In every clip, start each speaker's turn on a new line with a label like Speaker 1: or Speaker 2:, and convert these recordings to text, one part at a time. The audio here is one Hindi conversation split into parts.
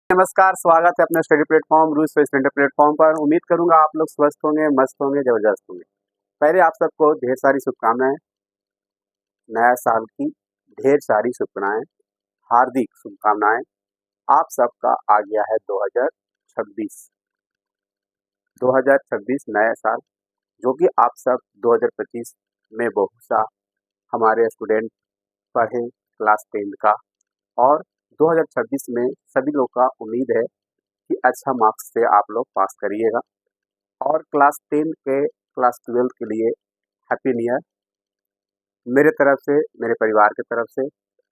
Speaker 1: नमस्कार, स्वागत है अपने स्टडी प्लेटफॉर्म रूस स्टडी प्लेटफॉर्म पर। उम्मीद करूंगा आप लोग स्वस्थ होंगे, मस्त होंगे, जबरदस्त होंगे। पहले आप सबको ढेर सारी शुभकामनाएं, नया साल की ढेर सारी शुभकामनाएं, हार्दिक शुभकामनाएं। आप सबका आ गया है 2026 2026 नया साल, जो कि आप सब 2025 में बहुत सा हमारे स्टूडेंट पढ़े क्लास 10 का, और 2026 में सभी लोग का उम्मीद है कि अच्छा मार्क्स से आप लोग पास करिएगा। और क्लास 10 के क्लास 12 के लिए हैप्पी न्यू ईयर मेरे तरफ से, मेरे परिवार की तरफ से,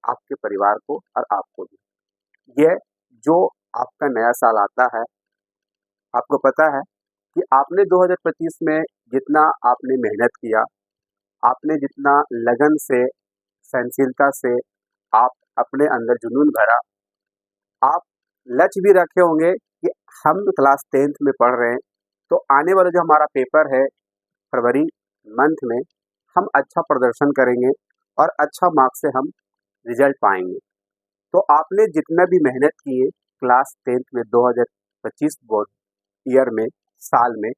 Speaker 1: आपके परिवार को और आपको भी। यह जो आपका नया साल आता है, आपको पता है कि आपने 2025 में जितना आपने मेहनत किया, आपने जितना लगन से, सहनशीलता से आप अपने अंदर जुनून भरा, आप लक्ष्य भी रखे होंगे कि हम क्लास 10th में पढ़ रहे हैं, तो आने वाला जो हमारा पेपर है फरवरी मंथ में, हम अच्छा प्रदर्शन करेंगे और अच्छा मार्क्स से हम रिजल्ट पाएंगे। तो आपने जितना भी मेहनत की है क्लास 10th में 2025 बोर्ड ईयर में, साल में,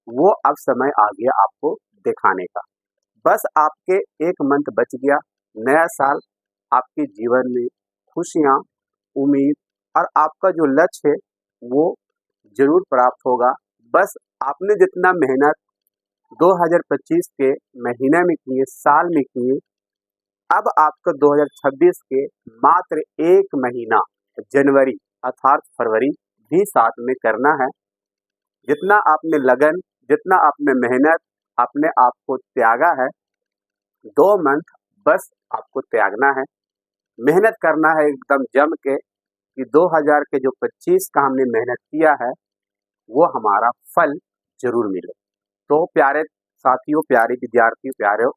Speaker 1: वो अब समय आ गया आपको दिखाने का। बस आपके एक मंथ बच गया। नया साल आपके जीवन में खुशियाँ, उम्मीद और आपका जो लक्ष्य है वो जरूर प्राप्त होगा। बस आपने जितना मेहनत 2025 के महीने में किए, साल में किए, अब आपका 2026 के मात्र एक महीना जनवरी अर्थात फरवरी भी साथ में करना है। जितना आपने लगन, जितना आपने मेहनत अपने आप को त्यागा है, 2 मंथ बस आपको त्यागना है, मेहनत करना है एकदम जम के, कि 2000 के जो 25 का हमने मेहनत किया है वो हमारा फल जरूर मिले। तो प्यारे साथियों, प्यारे विद्यार्थियों, प्यारे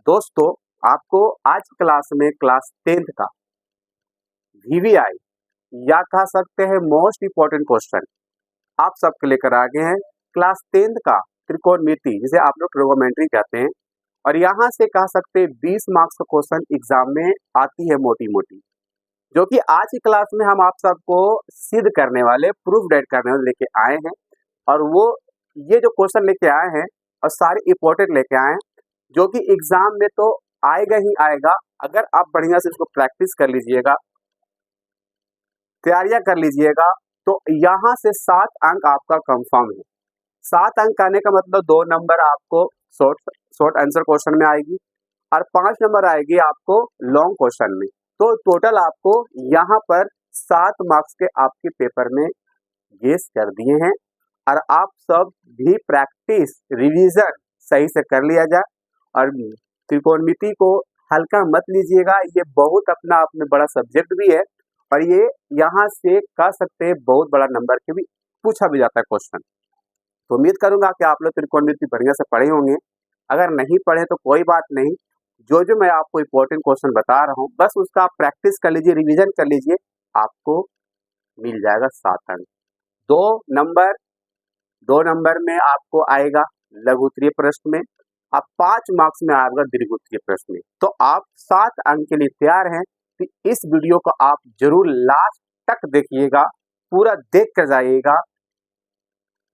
Speaker 1: दोस्तों, आपको आज क्लास में क्लास 10th का VVI या कह सकते हैं मोस्ट इम्पोर्टेंट क्वेश्चन आप सबके लेकर आ गए हैं। क्लास 10th का त्रिकोणमिति, जिसे आप लोग ट्रिगोनोमेट्री कहते हैं, और यहाँ से कह सकते हैं 20 मार्क्स का क्वेश्चन एग्जाम में आती है मोटी मोटी, जो कि आज की क्लास में हम आप सबको सिद्ध करने वाले, प्रूफ डेट करने वाले लेके आए हैं। और वो ये जो क्वेश्चन लेके आए हैं और सारे इंपॉर्टेंट लेके आए हैं, जो कि एग्जाम में तो आएगा ही आएगा। अगर आप बढ़िया से इसको प्रैक्टिस कर लीजिएगा, तैयारियां कर लीजिएगा, तो यहाँ से 7 अंक आपका कंफर्म है। 7 अंक आने का मतलब 2 नंबर आपको शॉर्ट आंसर क्वेश्चन में आएगी और 5 नंबर आएगी आपको लॉन्ग क्वेश्चन में। तो टोटल आपको यहाँ पर 7 मार्क्स के आपके पेपर में गेस कर दिए हैं। और आप सब भी प्रैक्टिस, रिवीजन सही से कर लिया जाए, और त्रिकोणमिति को हल्का मत लीजिएगा। ये बहुत अपना आप में बड़ा सब्जेक्ट भी है, और ये यहाँ से कह सकते हैं बहुत बड़ा नंबर के भी पूछा भी जाता है क्वेश्चन। तो उम्मीद करूंगा कि आप लोग त्रिकोणमिति बढ़िया से पढ़े होंगे। अगर नहीं पढ़े तो कोई बात नहीं, जो मैं आपको इम्पोर्टेंट क्वेश्चन बता रहा हूँ, बस उसका आप प्रैक्टिस कर लीजिए, रिवीजन कर लीजिए, आपको मिल जाएगा 7 अंक। 2 नंबर में आपको आएगा लघु उत्तरीय प्रश्न में, अब 5 मार्क्स में आएगा दीर्घ उत्तरीय प्रश्न में। तो आप 7 अंक के लिए तैयार हैं, तो इस वीडियो को आप जरूर लास्ट तक देखिएगा, पूरा देख कर जाइएगा।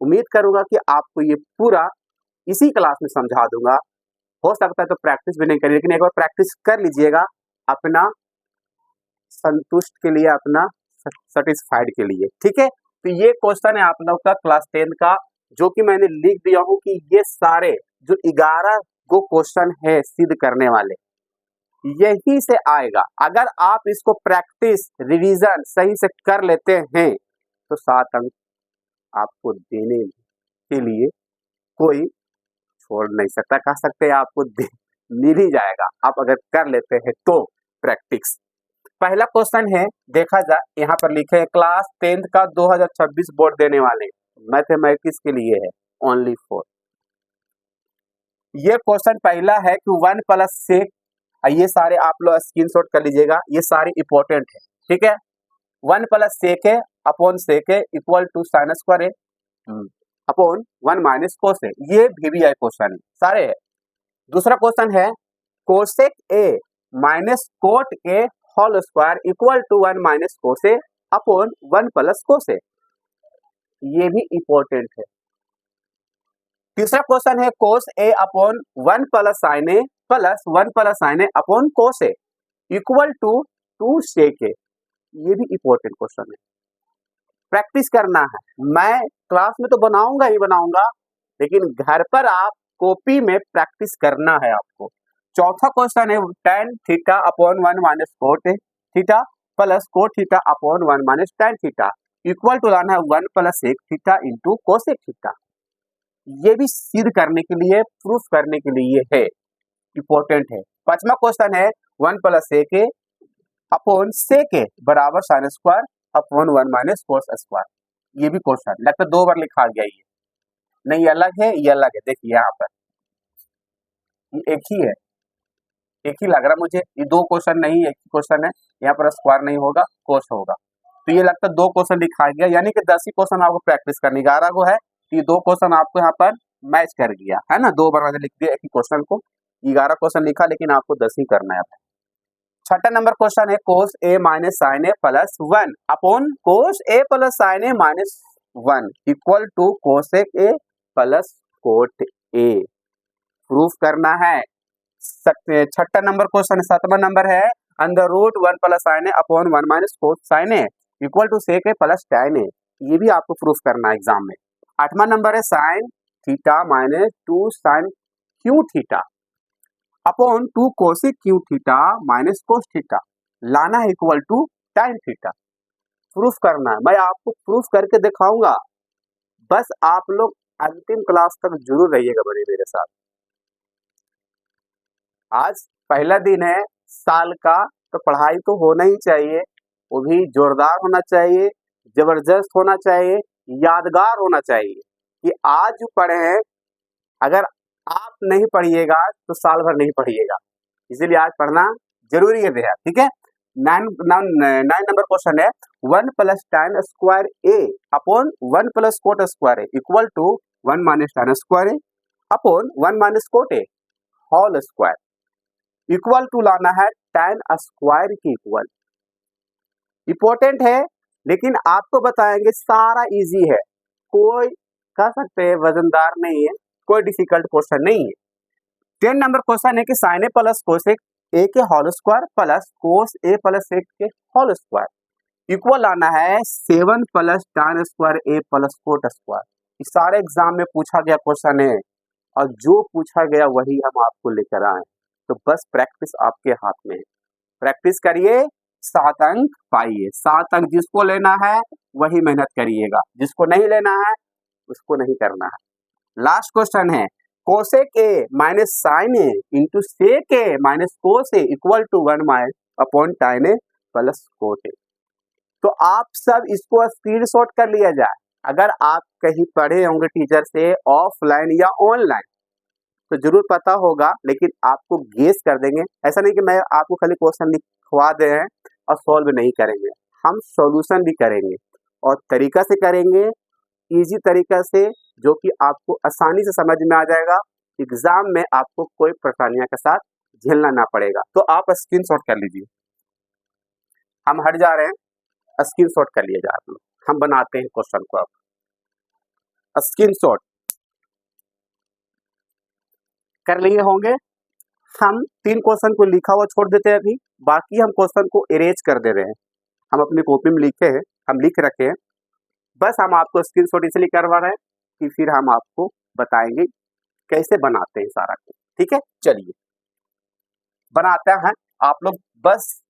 Speaker 1: उम्मीद करूंगा कि आपको ये पूरा इसी क्लास में समझा दूंगा। हो सकता है तो प्रैक्टिस भी नहीं करिए, लेकिन एक बार प्रैक्टिस कर लीजिएगा अपना संतुष्ट के लिए, अपना सेटिस्फाइड के लिए, ठीक है। तो ये क्वेश्चन है आप लोग का क्लास 10 का, जो कि मैंने लिख दिया हूं कि ये सारे जो 11 को क्वेश्चन है सिद्ध करने वाले, यही से आएगा। अगर आप इसको प्रैक्टिस, रिवीजन सही से कर लेते हैं, तो 7 अंक आपको देने के लिए कोई छोड़ नहीं सकता, कह सकते हैं आपको मिल ही जाएगा, आप अगर कर लेते हैं तो प्रैक्टिस। पहला क्वेश्चन है, देखा जाए यहाँ पर लिखे है क्लास 10th का 2026 बोर्ड देने वाले मैथमेटिक्स के लिए है ओनली 4। ये क्वेश्चन पहला है कि 1 + सेक, ये सारे आप लोग स्क्रीनशॉट कर लीजिएगा, ये सारे इंपॉर्टेंट है, ठीक है। 1 + सेक है अपॉन सेक है इक्वल टू साइन स्क्वायर है अपॉन 1 - कोस है। ये VVI क्वेश्चन है सारे है। दूसरा क्वेश्चन है cosec A - cot A whole square equal to 1 - cos A upon 1 plus cos A, ये भी इंपॉर्टेंट है। तीसरा क्वेश्चन है cos A upon 1 plus sine A plus 1 plus sine A upon cos A equal to 2 sec A, ये भी इंपॉर्टेंट क्वेश्चन है। प्रैक्टिस करना है, मैं क्लास में तो बनाऊंगा ही बनाऊंगा, लेकिन घर पर आप कॉपी में प्रैक्टिस करना है आपको। चौथा क्वेश्चन है tan theta upon 1 minus cot theta plus cot theta upon 1 minus tan theta equal to लाना है 1 plus sec theta into cosec theta. ये भी सिद्ध करने के लिए, प्रूफ करने के लिए है, इंपॉर्टेंट है। पांचवा क्वेश्चन है 1 plus sec A upon sec A बराबर sine square upon 1 minus cos square, ये भी क्वेश्चन लगता है 2 बार लिखा गया, ये नहीं अलग है, ये अलग है। देखिए यहाँ पर ये एक ही है, एक ही लग रहा मुझे, ये 2 क्वेश्चन नहीं, एक ही क्वेश्चन है। यहाँ पर स्क्वायर नहीं होगा, कोस होगा, तो ये लगता है 2 क्वेश्चन लिखा गया, यानी कि 10 ही क्वेश्चन आपको प्रैक्टिस करनी। 11 को है, ये 2 क्वेश्चन आपको यहाँ पर मैच कर गया है ना, 2 बार मैंने लिख दिया एक ही क्वेश्चन को, 11 क्वेश्चन लिखा, लेकिन आपको 10 ही करना है। छठा नंबर क्वेश्चन है cos A minus sine A plus 1 upon cos A plus sine A minus 1 equal to cosec A plus cot A, proof करना है। छठा नंबर क्वेश्चन, 7वां नंबर है under root 1 plus sine A upon 1 minus cos sine A equal to sec A plus tan A, ये भी आपको प्रूफ करना है एग्जाम में। 8वां नंबर है sine theta minus 2 sine cube theta upon 2 cosec cube theta minus cos theta, लाना है equal to tan theta, proof करना है। मैं आपको प्रूफ करके दिखाऊंगा, बस आप लोग अंतिम क्लास तक जरूर रहिएगा बने मेरे साथ। आज पहला दिन है साल का, तो पढ़ाई तो होना ही चाहिए, वो भी जोरदार होना चाहिए, जबरदस्त होना चाहिए, यादगार होना चाहिए कि आज जो पढ़े हैं, अगर आप नहीं पढ़िएगा तो साल भर नहीं पढ़िएगा, इसीलिए आज पढ़ना जरूरी है बेहद, ठीक है। 9 नंबर क्वेश्चन है 1 plus tan square A upon 1 plus cot square A equal to 1 minus tan square A upon 1 minus cot A whole square equal to लाना है टैन स्क्वायर की इक्वल। इंपॉर्टेंट है, लेकिन आपको बताएंगे सारा इजी है, कोई कह सकते हैं वजनदार नहीं है, कोई डिफिकल्ट क्वेश्चन नहीं है। 10 नंबर क्वेश्चन है कि sine A plus cosec A के whole square plus cos A plus sec के होल स्क्वायर इक्वल लाना है 7 plus tan square A plus cot square. इस सारे एग्जाम में पूछा गया क्वेश्चन है, और जो पूछा गया वही हम आपको लेकर आए, तो बस प्रैक्टिस आपके हाथ में है। प्रैक्टिस करिए, 7 अंक पाइए। 7 अंक जिसको लेना है वही मेहनत करिएगा, जिसको नहीं लेना है उसको नहीं करना है। लास्ट क्वेश्चन है cosec A minus sine A into sec A minus cos A equal to 1 minus upon tan A plus cot A. तो आप सब इसको स्क्रीनशॉट कर लिया जाए। अगर आप कहीं पढ़े होंगे टीचर से ऑफलाइन या ऑनलाइन तो जरूर पता होगा, लेकिन आपको गेस कर देंगे। ऐसा नहीं कि मैं आपको खाली क्वेश्चन लिखवा दे हैं और सॉल्व नहीं करेंगे, हम सॉल्यूशन भी करेंगे और तरीका से करेंगे, इजी तरीका से, जो कि आपको आसानी से समझ में आ जाएगा। एग्जाम में आपको कोई परेशानियों के साथ झेलना ना पड़ेगा। तो आप स्क्रीनशॉट कर लीजिए, हम हट जा रहे हैं, स्क्रीनशॉट कर लिया जा रहा है। हम बनाते हैं क्वेश्चन को, अब स्क्रीनशॉट कर लिए होंगे। हम 3 क्वेश्चन को लिखा हुआ छोड़ देते हैं अभी, बाकी हम क्वेश्चन को इरेज कर दे रहे हैं। हम अपनी कॉपी में लिखे हैं, हम लिख रखे हैं, बस हम आपको स्क्रीनशॉट इसलिए करवा रहे हैं कि फिर हम आपको बताएंगे कैसे बनाते हैं सारा कुछ, ठीक है। चलिए बनाते हैं, आप लोग बस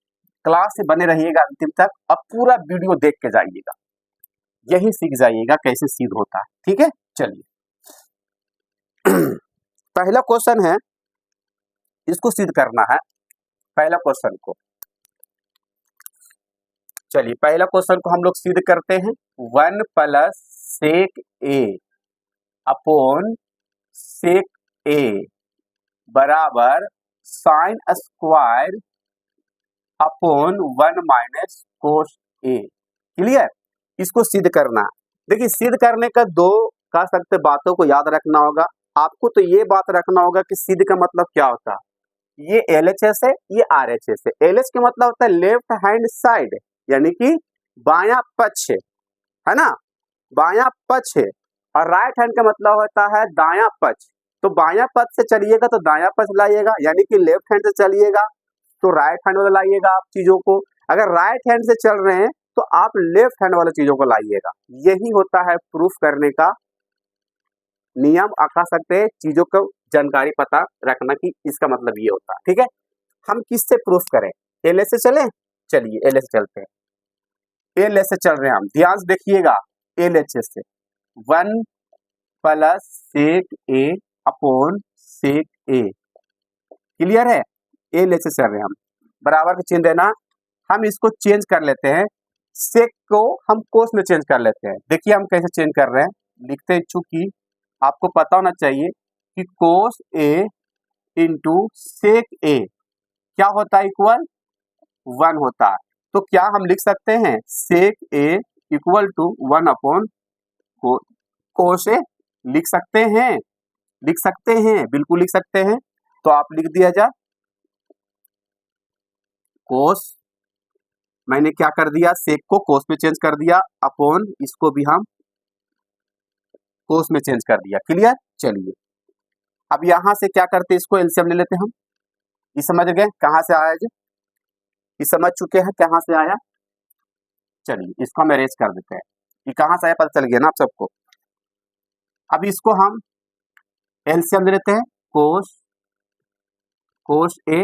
Speaker 1: क्लास से बने रहिएगा अंतिम तक और पूरा वीडियो देख के जाइएगा, यही सीख जाइएगा कैसे सिद्ध होता है, ठीक है। चलिए पहला क्वेश्चन है, इसको सिद्ध करना है पहला क्वेश्चन को। चलिए पहला क्वेश्चन को हम लोग सिद्ध करते हैं। 1 plus sec A upon sec A बराबर sine square upon 1 minus cos A. Clear, इसको सिद्ध करना। देखिए सिद्ध करने का 2 कह सकते बातों को याद रखना होगा आपको। तो ये बात रखना होगा कि सिद्ध का मतलब क्या होता है। ये LHS है, ये RHS है। LH का मतलब होता है लेफ्ट हैंड साइड, यानी कि बायां पक्ष है ना, बायां पक्ष है, और राइट हैंड का मतलब होता है दायां पक्ष। तो बायां पक्ष से चलिएगा तो दायां पक्ष लाइएगा, यानी कि लेफ्ट हैंड से चलिएगा तो राइट हैंड वाला लाइएगा आप चीजों को। अगर राइट हैंड से चल रहे हैं तो आप लेफ्ट हैंड वाले चीजों को लाइएगा। यही होता है प्रूफ करने का नियम, कह सकते हैं चीजों को जानकारी पता रखना कि इसका मतलब ये होता है। ठीक है, हम किससे प्रूफ करें? एल से चले, चलिए एल से चलते हैं। एल से चल रहे हैं हम, ध्यान से देखिएगा। एल से 1 प्लस सेक ए अपॉन सेक ए, क्लियर है? एल से चल रहे हैं हम, बराबर का चिन्ह देना। हम इसको चेंज कर लेते हैं, सेक को हम कोस में चेंज कर लेते हैं। देखिए हम कैसे चेंज कर रहे हैं, लिखते हैं, चूंकि आपको पता होना चाहिए कि कोस ए इंटू सेक ए क्या होता है, इक्वल 1 होता है। तो क्या हम लिख सकते हैं सेक ए इक्वल टू 1 अपॉन कोस ए? लिख सकते हैं, लिख सकते हैं, बिल्कुल लिख सकते हैं। तो आप लिख दिया जा कोस, मैंने क्या कर दिया, सेक को कोस में चेंज कर दिया, अपॉन इसको भी हम कोस में चेंज कर दिया। क्लियर? चलिए अब यहां से क्या करते हैं, इसको एलसीएम ले लेते हैं हम। ये समझ गए कहां से आया जी? ये समझ चुके हैं कहां से आया? चलिए इसको हम अरेंज कर देते हैं, ये कहां से आया पता चल गया ना आप सबको। अब इसको हम एलसीएम ले लेते हैं, कोस कोस ए,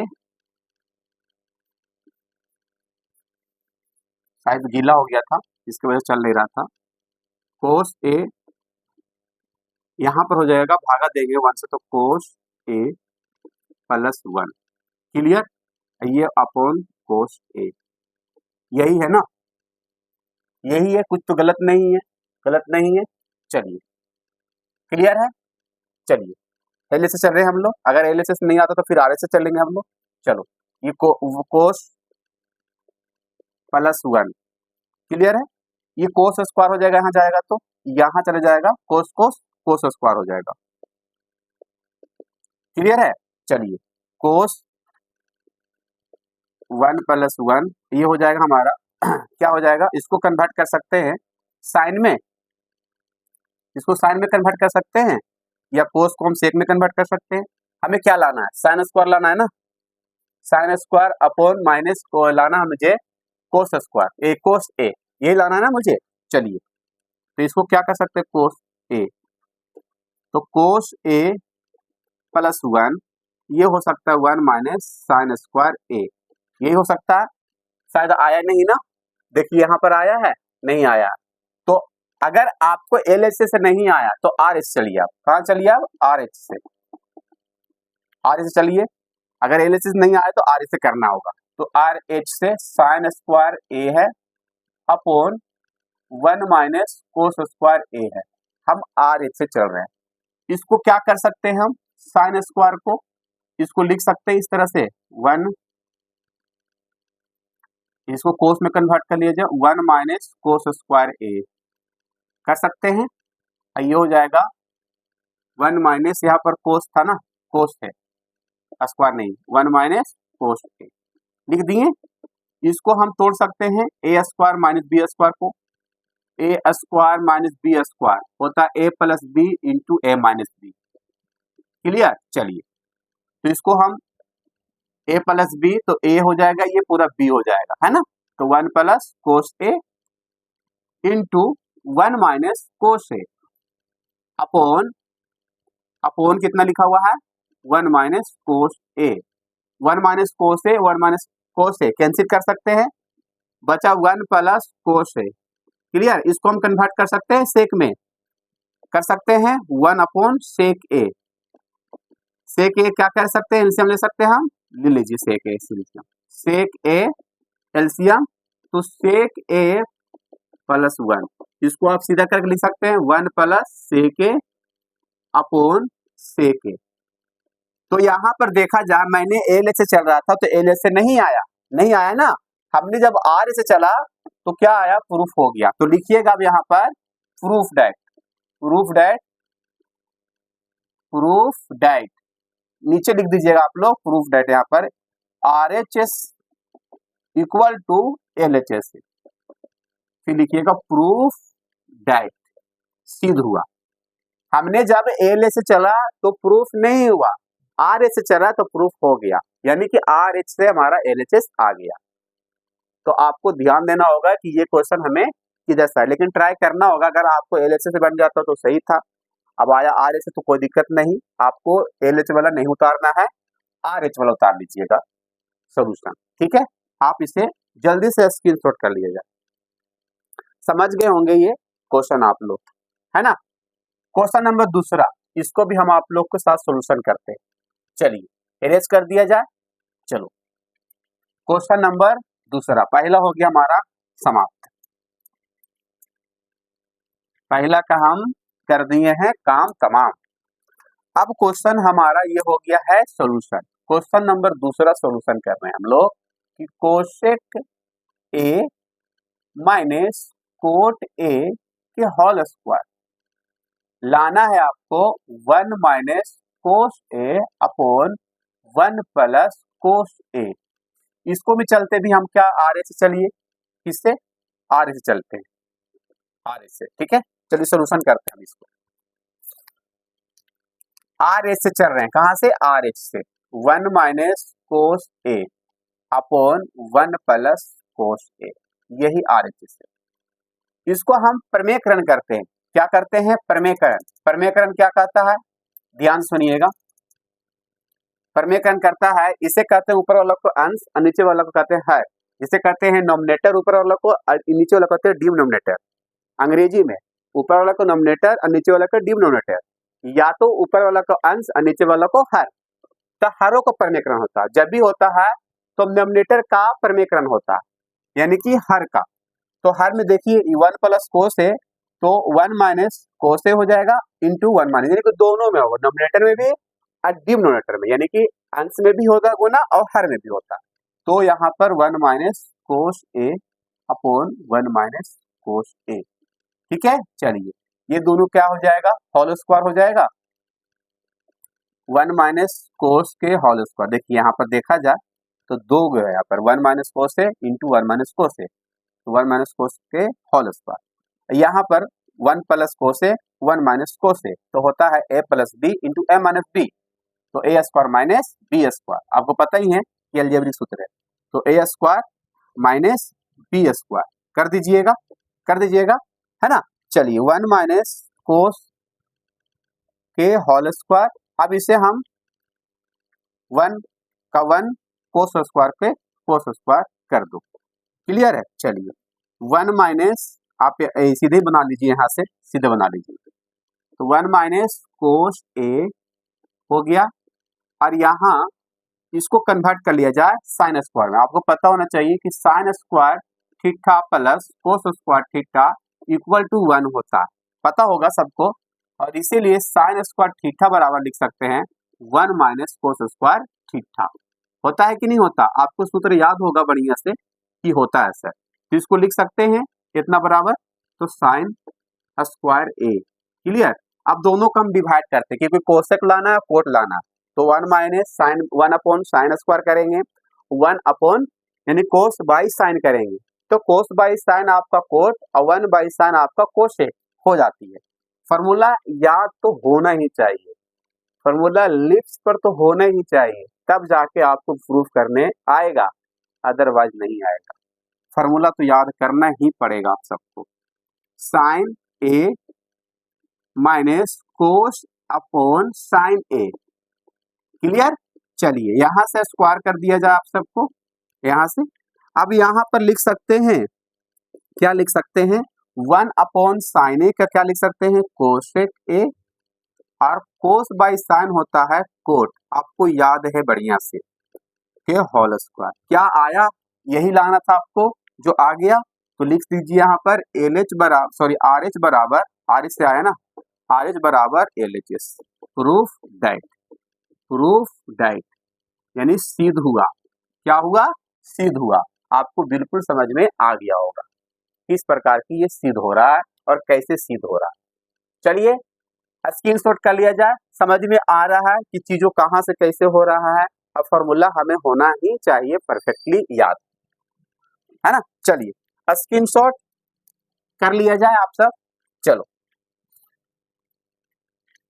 Speaker 1: शायद गीला हो गया था इसकी वजह से चल नहीं रहा था, कोस ए यहां पर हो जाएगा, भागा देंगे 1 से तो कोस ए प्लस 1, क्लियर? ये अपॉन कोस ए, यही है ना, यही है, कुछ तो गलत नहीं है, गलत नहीं है। चलिए क्लियर है? चलिए एल से चल रहे हैं हम लोग, अगर एल से नहीं आता तो फिर आर से चलेंगे हम लोग। चलो ये कोस प्लस 1, क्लियर है? ये कोस स्क्वायर हो जाएगा, यहाँ जाएगा तो यहाँ चले जाएगा, कोस कोस कोस स्क्वायर हो जाएगा। क्लियर है? चलिए कोस 1 प्लस 1 ये हो जाएगा हमारा क्या हो जाएगा, इसको कन्वर्ट कर सकते हैं साइन में, इसको साइन में कन्वर्ट कर सकते हैं, या कोस को हम सेक में कन्वर्ट कर सकते हैं। हमें क्या लाना है, साइन स्क्वायर लाना है ना, साइन स्क्वायर अपॉन माइनस को लाना है मुझे कोस स्क्वायर, ए कोस ए, यही लाना है ना मुझे। चलिए तो इसको क्या कर सकते हैं, कोस ए, तो कोस ए प्लस 1 ये हो सकता है 1 माइनस साइन स्क्वायर ए, यही हो सकता है। शायद आया नहीं ना, देखिए यहाँ पर आया है, नहीं आया। तो अगर आपको एल एच से नहीं आया तो आर एच चलिए, आप कहाँ चलिए, आप आर एच से, आर एच से चलिए। अगर एल एच से नहीं आया तो आर एच से करना होगा, तो आर एच से साइन स्क्वायर ए है अपॉन 1 माइनस कोस स्क्वायर ए है, हम आर एच से चल रहे हैं। इसको क्या कर सकते हैं हम, साइन स्क्वायर को इसको लिख सकते हैं इस तरह से 1, इसको कोस में कन्वर्ट कर लिया जाए 1 माइनस कोस स्क्वायर ए कर सकते हैं, ये हो जाएगा 1 माइनस, यहाँ पर कोस था ना, कोस है स्क्वायर नहीं, 1 माइनस कोस ए लिख दिए। इसको हम तोड़ सकते हैं ए स्क्वायर माइनस बी स्क्वायर को, ए स्क्वायर माइनस बी स्क्वायर होता है ए प्लस बी इंटू ए माइनस बी, क्लियर? चलिए तो इसको हम ए प्लस बी, तो ए हो जाएगा, ये पूरा बी हो जाएगा, है ना, तो 1 plus cos A into 1 minus cos A upon, upon कितना लिखा हुआ है 1 माइनस कोस ए, 1 माइनस कोस ए, 1 माइनस कोस ए कैंसिल कर सकते हैं, बचा 1 प्लस कोस ए, क्लियर? इसको हम कन्वर्ट कर सकते हैं सेक में, कर सकते हैं 1 अपॉन सेक ए, सेक ए क्या कर सकते हैं, एलसीएम ले सकते हैं हम, ले लीजिए सेक A LCM, sec A LCM, तो सेक ए प्लस 1, इसको आप सीधा करके लिख सकते हैं 1 प्लस सेक ए अपॉन सेक ए। तो यहाँ पर देखा जाए, मैंने एल एच से चल रहा था तो एल एच से नहीं आया, नहीं आया ना, हमने जब आर से चला तो क्या आया, प्रूफ हो गया। तो लिखिएगा अब यहाँ पर proof that, proof that, proof that नीचे लिख दीजिएगा आप लोग, प्रूफ डैट यहाँ पर R H S equal to L H S, फिर लिखिएगा प्रूफ दैट, सिद्ध हुआ। हमने जब एल से चला तो प्रूफ नहीं हुआ, आर से चला तो प्रूफ हो गया, यानी कि आर एच से हमारा एल एच एस आ गया। तो आपको ध्यान देना होगा कि ये क्वेश्चन हमें किधर से है, लेकिन ट्राई करना होगा। अगर आपको एल एच से बन जाता तो सही था, अब आया आर एच से तो कोई दिक्कत नहीं, आपको एल एच वाला नहीं उतारना है, आर एच वाला उतार लीजिएगा सोल्यूशन। ठीक है, आप इसे जल्दी से स्क्रीनशॉट कर लीजिएगा। समझ गए होंगे ये क्वेश्चन आप लोग, है ना। क्वेश्चन नंबर दूसरा, इसको भी हम आप लोग के साथ सोल्यूशन करते हैं। चलिए इरेज कर दिया जाए। चलो क्वेश्चन नंबर दूसरा, पहला हो गया हमारा समाप्त, पहला का हम कर दिए हैं काम तमाम। अब क्वेश्चन हमारा ये हो गया है सॉल्यूशन। क्वेश्चन नंबर दूसरा सॉल्यूशन कर रहे हैं हम लोग कि कोसेक ए माइनस कोट ए के होल स्क्वायर लाना है आपको 1 minus cos A upon 1 plus cos ए। इसको भी चलते भी हम क्या आर ए से, चलिए किससे, आर ए से चलते हैं, आर ए से। ठीक है, चलिए सोल्यूशन करते हैं हम इसको। आर एच से चल रहे हैं, कहां से, आर एच से। 1 minus cos A upon 1 plus cos ए, यही आर एच से। इसको हम प्रमेयकरण करते हैं। क्या करते हैं, प्रमेयकरण। प्रमेयकरण क्या कहता है, ध्यान सुनिएगा। प्रमेयकरण करता है, इसे कहते हैं ऊपर वाला को अंश और नीचे वाला को कहते हैं हर। जिसे कहते हैं नोमिनेटर ऊपर वाला को और नीचे वाला को कहते हैं डिनोमिनेटर। अंग्रेजी में ऊपर वाला को नोमिनेटर और नीचे वाला को डिनोमिनेटर, या तो ऊपर वाला को अंश और नीचे वाला को हर। तो हरों का प्रमेयकरण होता है, जब भी होता है तो नोमिनेटर का प्रमेयकरण होता है, यानी कि हर का। तो हर में देखिए 1 प्लस कोस है तो 1 माइनस कोस ए हो जाएगा इंटू 1 माइनस, यानी कि दोनों में होगा, नोमिनेटर में भी और डिनोमिनेटर में, यानी कि अंश में भी होगा गुना और हर में भी होता है। तो यहाँ पर 1 minus cos A upon 1 minus cos ए। ठीक है, चलिए ये दोनों क्या हो जाएगा, होल स्क्वायर हो जाएगा। 1 माइनस कोस के होल स्क्वायर, देखिए यहाँ पर देखा जाए तो दो गए यहाँ पर, 1 माइनस कोस ए इंटू 1 माइनस कोस ए, तो 1 माइनस कोस के होल स्क्वायर। यहाँ पर 1 प्लस कोस ए 1 माइनस कोस ए, तो होता है ए प्लस बी इंटू ए माइनस बी, तो A square minus B square. आपको पता ही है ये अलजेब्रिक सूत्र है, तो A square minus B square कर दीजिएगा, कर दीजिएगा, है ना। चलिए 1 माइनस कोस के होल स्क्वायर, अब इसे हम 1 का 1 कोस स्क्वायर पे कोस स्क्वायर कर दो, क्लियर है। चलिए 1 माइनस, आप सीधे बना लीजिए, यहाँ से सीधे बना लीजिए, तो 1 माइनस कोस ए हो गया। और यहाँ इसको कन्वर्ट कर लिया जाए साइन स्क्वायर में। आपको पता होना चाहिए कि sine square theta plus cos square theta equal to 1 होता है, पता होगा सबको। और इसीलिए साइन स्क्वायर थीटा बराबर लिख सकते हैं 1 माइनस कोस स्क्वायर थीटा। होता है कि नहीं होता, आपको सूत्र याद होगा बढ़िया से कि होता है सर। तो इसको लिख सकते हैं कितना बराबर, तो साइन स्क्वायर ए, क्लियर। अब दोनों को हम डिवाइड करते हैं, क्योंकि कोसेक लाना है कोट लाना है, तो 1 minus sine 1 upon sine square करेंगे, 1 अपॉन यानी कोस बाई साइन करेंगे, तो कोस बाई साइन आपका कोट और 1 बाई साइन आपका कोसेक हो जाती है। फॉर्मूला याद तो होना ही चाहिए, फॉर्मूला लिप्स पर तो होना ही चाहिए, तब जाके आपको प्रूफ करने आएगा, अदरवाइज नहीं आएगा। फॉर्मूला तो याद करना ही पड़ेगा आप सबको। Sign A minus cos upon sine A, clear. चलिए यहां से स्क्वायर कर दिया जाए आप सबको, यहां से। अब यहां पर लिख सकते हैं, क्या लिख सकते हैं, 1 अपॉन साइन ए का क्या लिख सकते हैं, कोसेक ए, और कोस बाई साइन होता है कोट, आपको याद है बढ़िया से, के होल स्क्वायर। क्या आया, यही लाना था आपको, जो आ गया तो लिख दीजिए यहाँ पर एल एच बराबर, सॉरी आर एच बराबर, आर एच से आया ना, आर एच बराबर L H S. Proof that, proof that यानी सिद्ध हुआ। क्या हुआ, सिद्ध हुआ। आपको बिल्कुल समझ में आ गया होगा किस प्रकार की ये सिद्ध हो रहा है और कैसे सिद्ध हो रहा है। चलिए स्क्रीनशॉट कर लिया जाए, समझ में आ रहा है कि चीजों कहां से कैसे हो रहा है, और फॉर्मूला हमें होना ही चाहिए परफेक्टली याद, है ना। चलिए स्क्रीनशॉट कर लिया जाए आप सब। चलो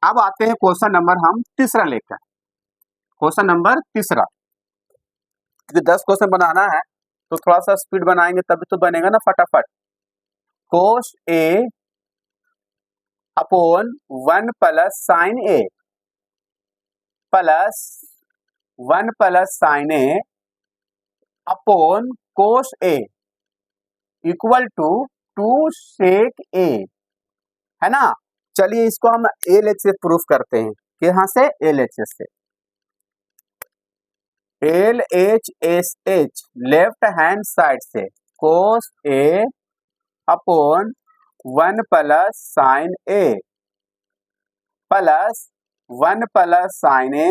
Speaker 1: अब आते हैं क्वेश्चन नंबर हम तीसरा लेकर। क्वेश्चन नंबर तीसरा, 10 क्वेश्चन बनाना है तो थोड़ा सा स्पीड बनाएंगे तभी तो बनेगा ना फटाफट। Cos A upon 1 plus sine A plus 1 plus sine A upon cos A equal to 2 sec A, है ना। चलिए इसको हम एलएच से प्रूफ करते हैं। यहाँ से एलएचएस से, L H S H left hand side से कोस A upon 1 plus sine A plus 1 plus sine A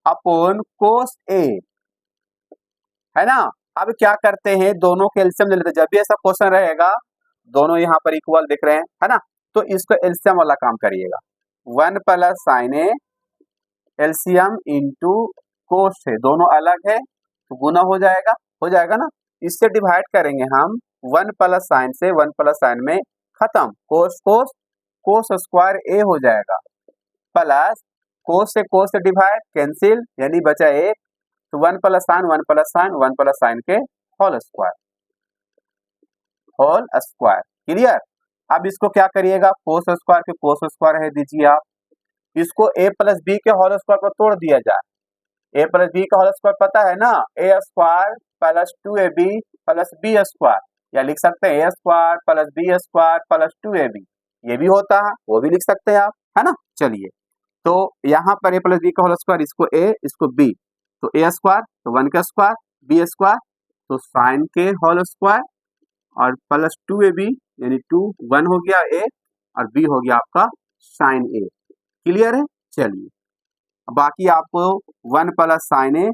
Speaker 1: upon cos ए, है ना। अब क्या करते हैं, दोनों के एलसीएम ले लेते हैं। जब भी ऐसा क्वेश्चन रहेगा, दोनों यहाँ पर इक्वल दिख रहे हैं, है ना, तो इसको एलसीएम वाला काम करिएगा। 1 plus sine A LCM into cos है, दोनों अलग है तो गुना हो जाएगा ना। इससे डिवाइड करेंगे हम 1 प्लस साइन से, 1 प्लस साइन में खत्म, कोस कोस कोस स्क्वायर ए हो जाएगा, प्लस कोस से डिवाइड कैंसिल, यानी बचा एक, तो 1 plus sign 1 plus sign 1 plus sign के होल स्क्वायर। क्लियर। अब इसको क्या करिएगा, कोस स्क्वायर के कोस स्क्वायर है दीजिए आप, इसको a प्लस बी के होल स्क्वायर पर तोड़ दिया जाए। a प्लस बी का होल स्क्वायर पता है ना, a square plus 2ab plus B square, या लिख सकते हैं a square plus B square plus 2ab, ये भी होता है, वो भी लिख सकते हैं आप, है ना। चलिए तो यहाँ पर a प्लस बी का होल स्क्वायर, इसको a इसको b, तो a स्क्वायर तो 1 का स्क्वायर, b स्क्वायर तो साइन के होल स्क्वायर, और प्लस 2ab यानी 2 1 हो गया a, और b हो गया आपका साइन a। क्लियर है। चलिए बाकी आपको 1 प्लस साइन ए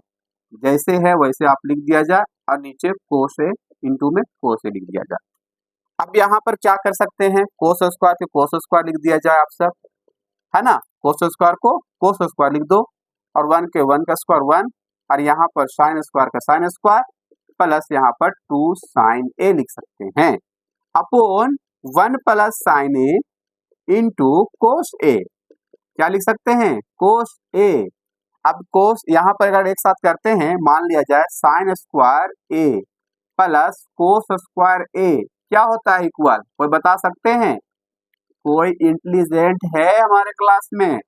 Speaker 1: जैसे है वैसे आप लिख दिया जाए, और नीचे कोस ए इंटू में कोस ए लिख दिया जाए। अब यहाँ पर क्या कर सकते हैं, कोस स्क्वायर के कोस स्क्वायर लिख दिया जाए आप सब, है ना। कोस स्क्वायर को कोस स्क्वायर लिख दो, और 1 के 1 का स्क्वायर 1, और यहाँ पर साइन स्क्वायर का साइन स्क्वायर, प्लस यहाँ पर 2 साइन ए लिख सकते हैं, upon 1 plus sine A into कोस ए, क्या लिख सकते हैं, कोस ए। अब कोस यहाँ पर अगर एक साथ करते हैं, मान लिया जाए sign square A plus cos square ए क्या होता है इक्वल, कोई बता सकते हैं, कोई इंटेलिजेंट है हमारे क्लास में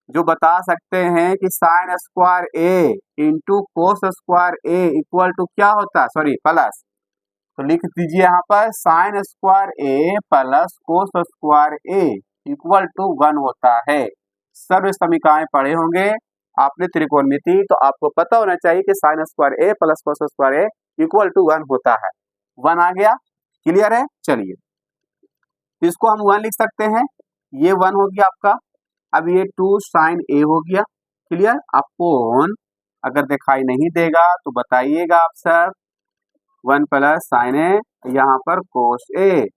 Speaker 1: जो बता सकते हैं कि sine square A into cos square A equal to क्या होता है, सॉरी प्लस, तो लिख दीजिए यहाँ पर sine square A plus cos square A equal to 1 होता है। सर्व समीकरण पढ़े होंगे आपने त्रिकोणमिति, तो आपको पता होना चाहिए कि sine square A plus cos square A equal to 1 होता है। 1 आ गया, क्लियर है। चलिए इसको हम 1 लिख सकते हैं, ये 1 हो गया आपका। अब ये 2 साइन ए हो गया, क्लियर। अपॉन, अगर दिखाई नहीं देगा तो बताइएगा आप सब, 1 प्लस साइन ए यहाँ पर कोस ए।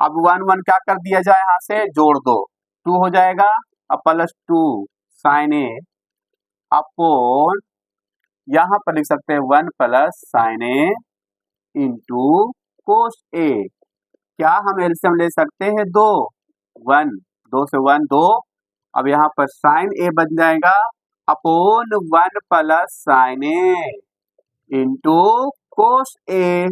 Speaker 1: अब 1 1 क्या कर दिया जाए, यहाँ से जोड़ दो, 2 हो जाएगा, अब प्लस 2 साइन ए अपॉन, यहाँ पर लिख सकते हैं 1 प्लस साइन ए इंटू कोस ए। क्या हम एलसीएम ले सकते हैं, 2 1, 2 से 1 2, अब यहाँ पर साइन ए बन जाएगा upon 1 plus sine A into कोस ए।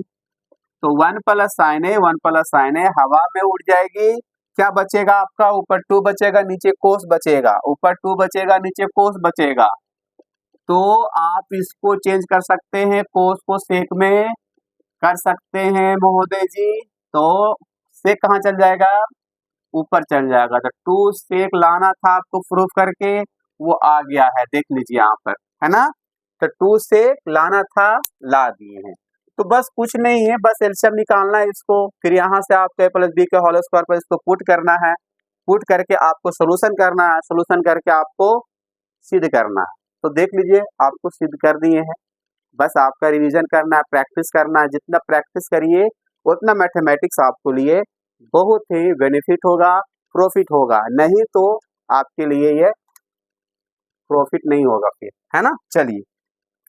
Speaker 1: तो 1 प्लस साइन ए 1 प्लस साइन ए हवा में उड़ जाएगी, क्या बचेगा आपका, ऊपर 2 बचेगा नीचे कोस बचेगा, ऊपर 2 बचेगा नीचे कोस बचेगा। तो आप इसको चेंज कर सकते हैं, कोस को सेक में कर सकते हैं महोदय जी, तो सेक कहाँ चल जाएगा, ऊपर चल जाएगा। तो 2 सेक लाना था आपको प्रूफ करके, वो आ गया है, देख लीजिए यहाँ पर, है ना। तो 2 सेक लाना था, ला दिए हैं। तो बस कुछ नहीं है, बस एलसीएम निकालना है इसको, फिर यहाँ से आपको a प्लस बी के होल स्क्वायर पर इसको पुट करना है, पुट करके आपको सोल्यूशन करना है, सोल्यूशन करके आपको सिद्ध करना है। तो देख लीजिए आपको सिद्ध कर दिए हैं, बस आपका रिवीजन करना है, प्रैक्टिस करना है। जितना प्रैक्टिस करिए उतना मैथमेटिक्स आपको लिए बहुत ही बेनिफिट होगा, प्रॉफिट होगा, नहीं तो आपके लिए ये प्रॉफिट नहीं होगा फिर, है ना। चलिए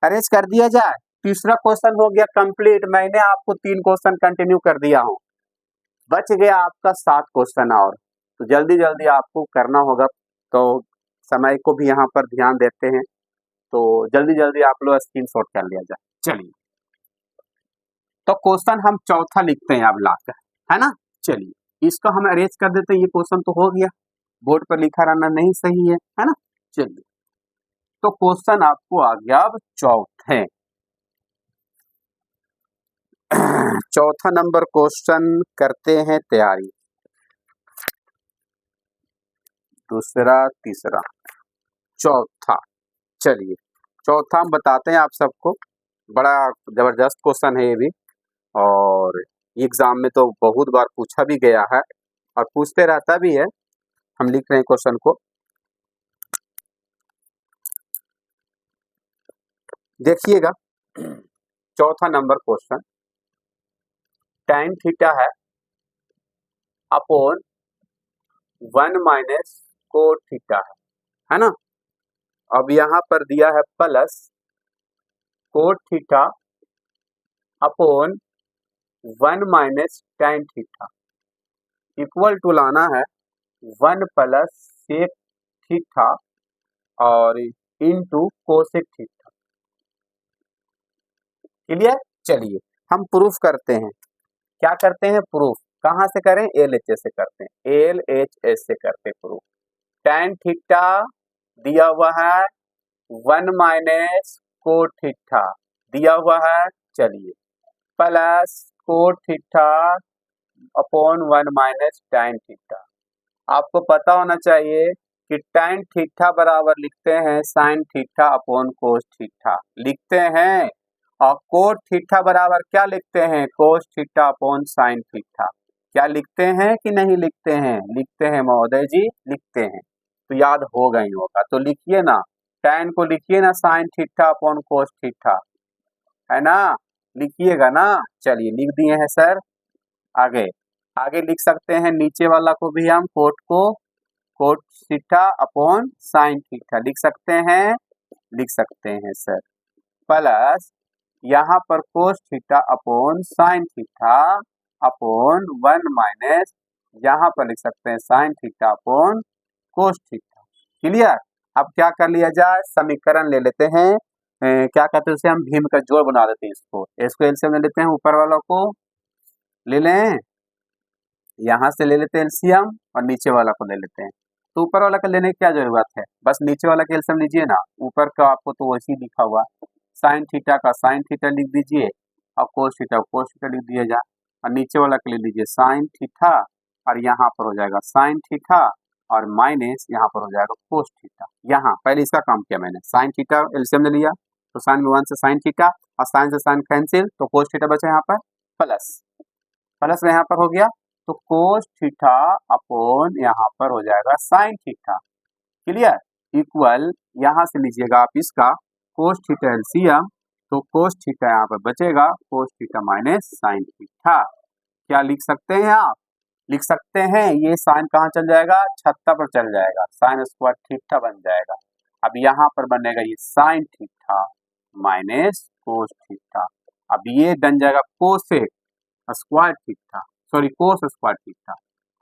Speaker 1: अरेंज कर दिया जाए। तीसरा क्वेश्चन हो गया कंप्लीट, मैंने आपको 3 क्वेश्चन कंटिन्यू कर दिया हूँ। बच गया आपका 7 क्वेश्चन और, तो जल्दी जल्दी आपको करना होगा। तो समय को भी यहाँ पर ध्यान देते हैं, तो जल्दी जल्दी आप लोग स्क्रीनशॉट कर लिया जाए। चलिए, तो क्वेश्चन हम चौथा लिखते हैं अब लाकर, है ना। चलिए इसको हम अरेंज कर देते हैं, ये क्वेश्चन तो हो गया, बोर्ड पर लिखा रहना नहीं सही है ना। चलिए, तो क्वेश्चन आपको आ गया अब चौथे चौथा नंबर क्वेश्चन करते हैं तैयारी, दूसरा तीसरा चौथा। चलिए चौथा हम बताते हैं आप सबको, बड़ा जबरदस्त क्वेश्चन है ये भी, और एग्जाम में तो बहुत बार पूछा भी गया है और पूछते रहता भी है। हम लिख रहे हैं क्वेश्चन को, देखिएगा। चौथा नंबर क्वेश्चन, tan थीटा है अपॉन 1 माइनस कोट थीटा है ना। अब यहाँ पर दिया है plus cot theta upon 1 minus tan theta, equal to लाना है 1 प्लस सेक थीटा और इनटू कोसेक थीटा। क्लियर। चलिए हम प्रूफ करते हैं, क्या करते हैं प्रूफ, कहाँ से करें, LHS से करते हैं, LHS से करते हैं प्रूफ। tan थीटा दिया हुआ है 1 माइनस कोट थीटा दिया हुआ है, चलिए plus cot theta upon 1 minus tan theta. आपको पता होना चाहिए कि tan थीटा बराबर लिखते हैं sin theta upon cos theta लिखते हैं, और कोट थीटा बराबर क्या लिखते हैं, cos theta upon sin theta. क्या लिखते हैं कि नहीं लिखते हैं, लिखते हैं महोदय जी, लिखते हैं, तो याद होगा ही होगा। तो लिखिए ना, tan को लिखिए ना sin theta upon cos theta, है ना, लिखिएगा ना। चलिए लिख दिए हैं सर। आगे आगे लिख सकते हैं नीचे वाला को भी, हम कोट को coat theta upon sine theta लिख सकते हैं सर, प्लस यहाँ पर cos theta upon sine theta upon 1 minus, यहाँ पर लिख सकते हैं साइन थीटा अपॉन कोस थीटा। क्लियर। अब क्या कर लिया जाए, समीकरण ले लेते हैं, क्या कहते हैं उसे, हम भीम का जोड़ बना देते हैं, इसको एलसीएम ले लेते हैं, ऊपर वालों को ले लें, यहाँ से ले लेते हैं एलसीएम और नीचे वाला को ले लेते हैं। तो ऊपर वाला का लेने की क्या जरूरत है, बस नीचे वाला का एलसीएम लीजिए ना, ऊपर का आपको तो वैसे ही लिखा हुआ, साइन थीटा का साइन थीटा लिख दीजिए और कोस थीटा लिख दिया जाए, और नीचे वाला के ले लीजिए साइन थीटा, और यहाँ पर हो जाएगा साइन थीटा और माइनस यहाँ पर हो जाएगा कोस थीटा। यहाँ पहले इसका काम किया मैंने, साइन थीटा एलसीएम ले लिया, तो साइन में 1 से साइन थीटा और साइन से साइन कैंसिल, तो कोस थीटा बचा यहाँ पर, प्लस प्लस यहाँ पर हो गया, तो कोस थीटा अपॉन यहाँ पर हो जाएगा साइन थीटा। क्लियर। इक्वल यहाँ से लीजिएगा आप इसका कोस थीटा एलसीएम, तो कोस थीटा यहाँ पर बचेगा cos theta minus sine theta. क्या लिख सकते हैं आप, लिख सकते हैं, ये साइन कहाँ चल जाएगा, छत्ता पर चल जाएगा, साइन स्क्वायर थीटा बन जाएगा। अब यहाँ पर बनेगा ये sign theta minus cos theta, अब ये बन जाएगा कोसेक स्क्वायर थीटा, सॉरी कोस स्क्वायर थीटा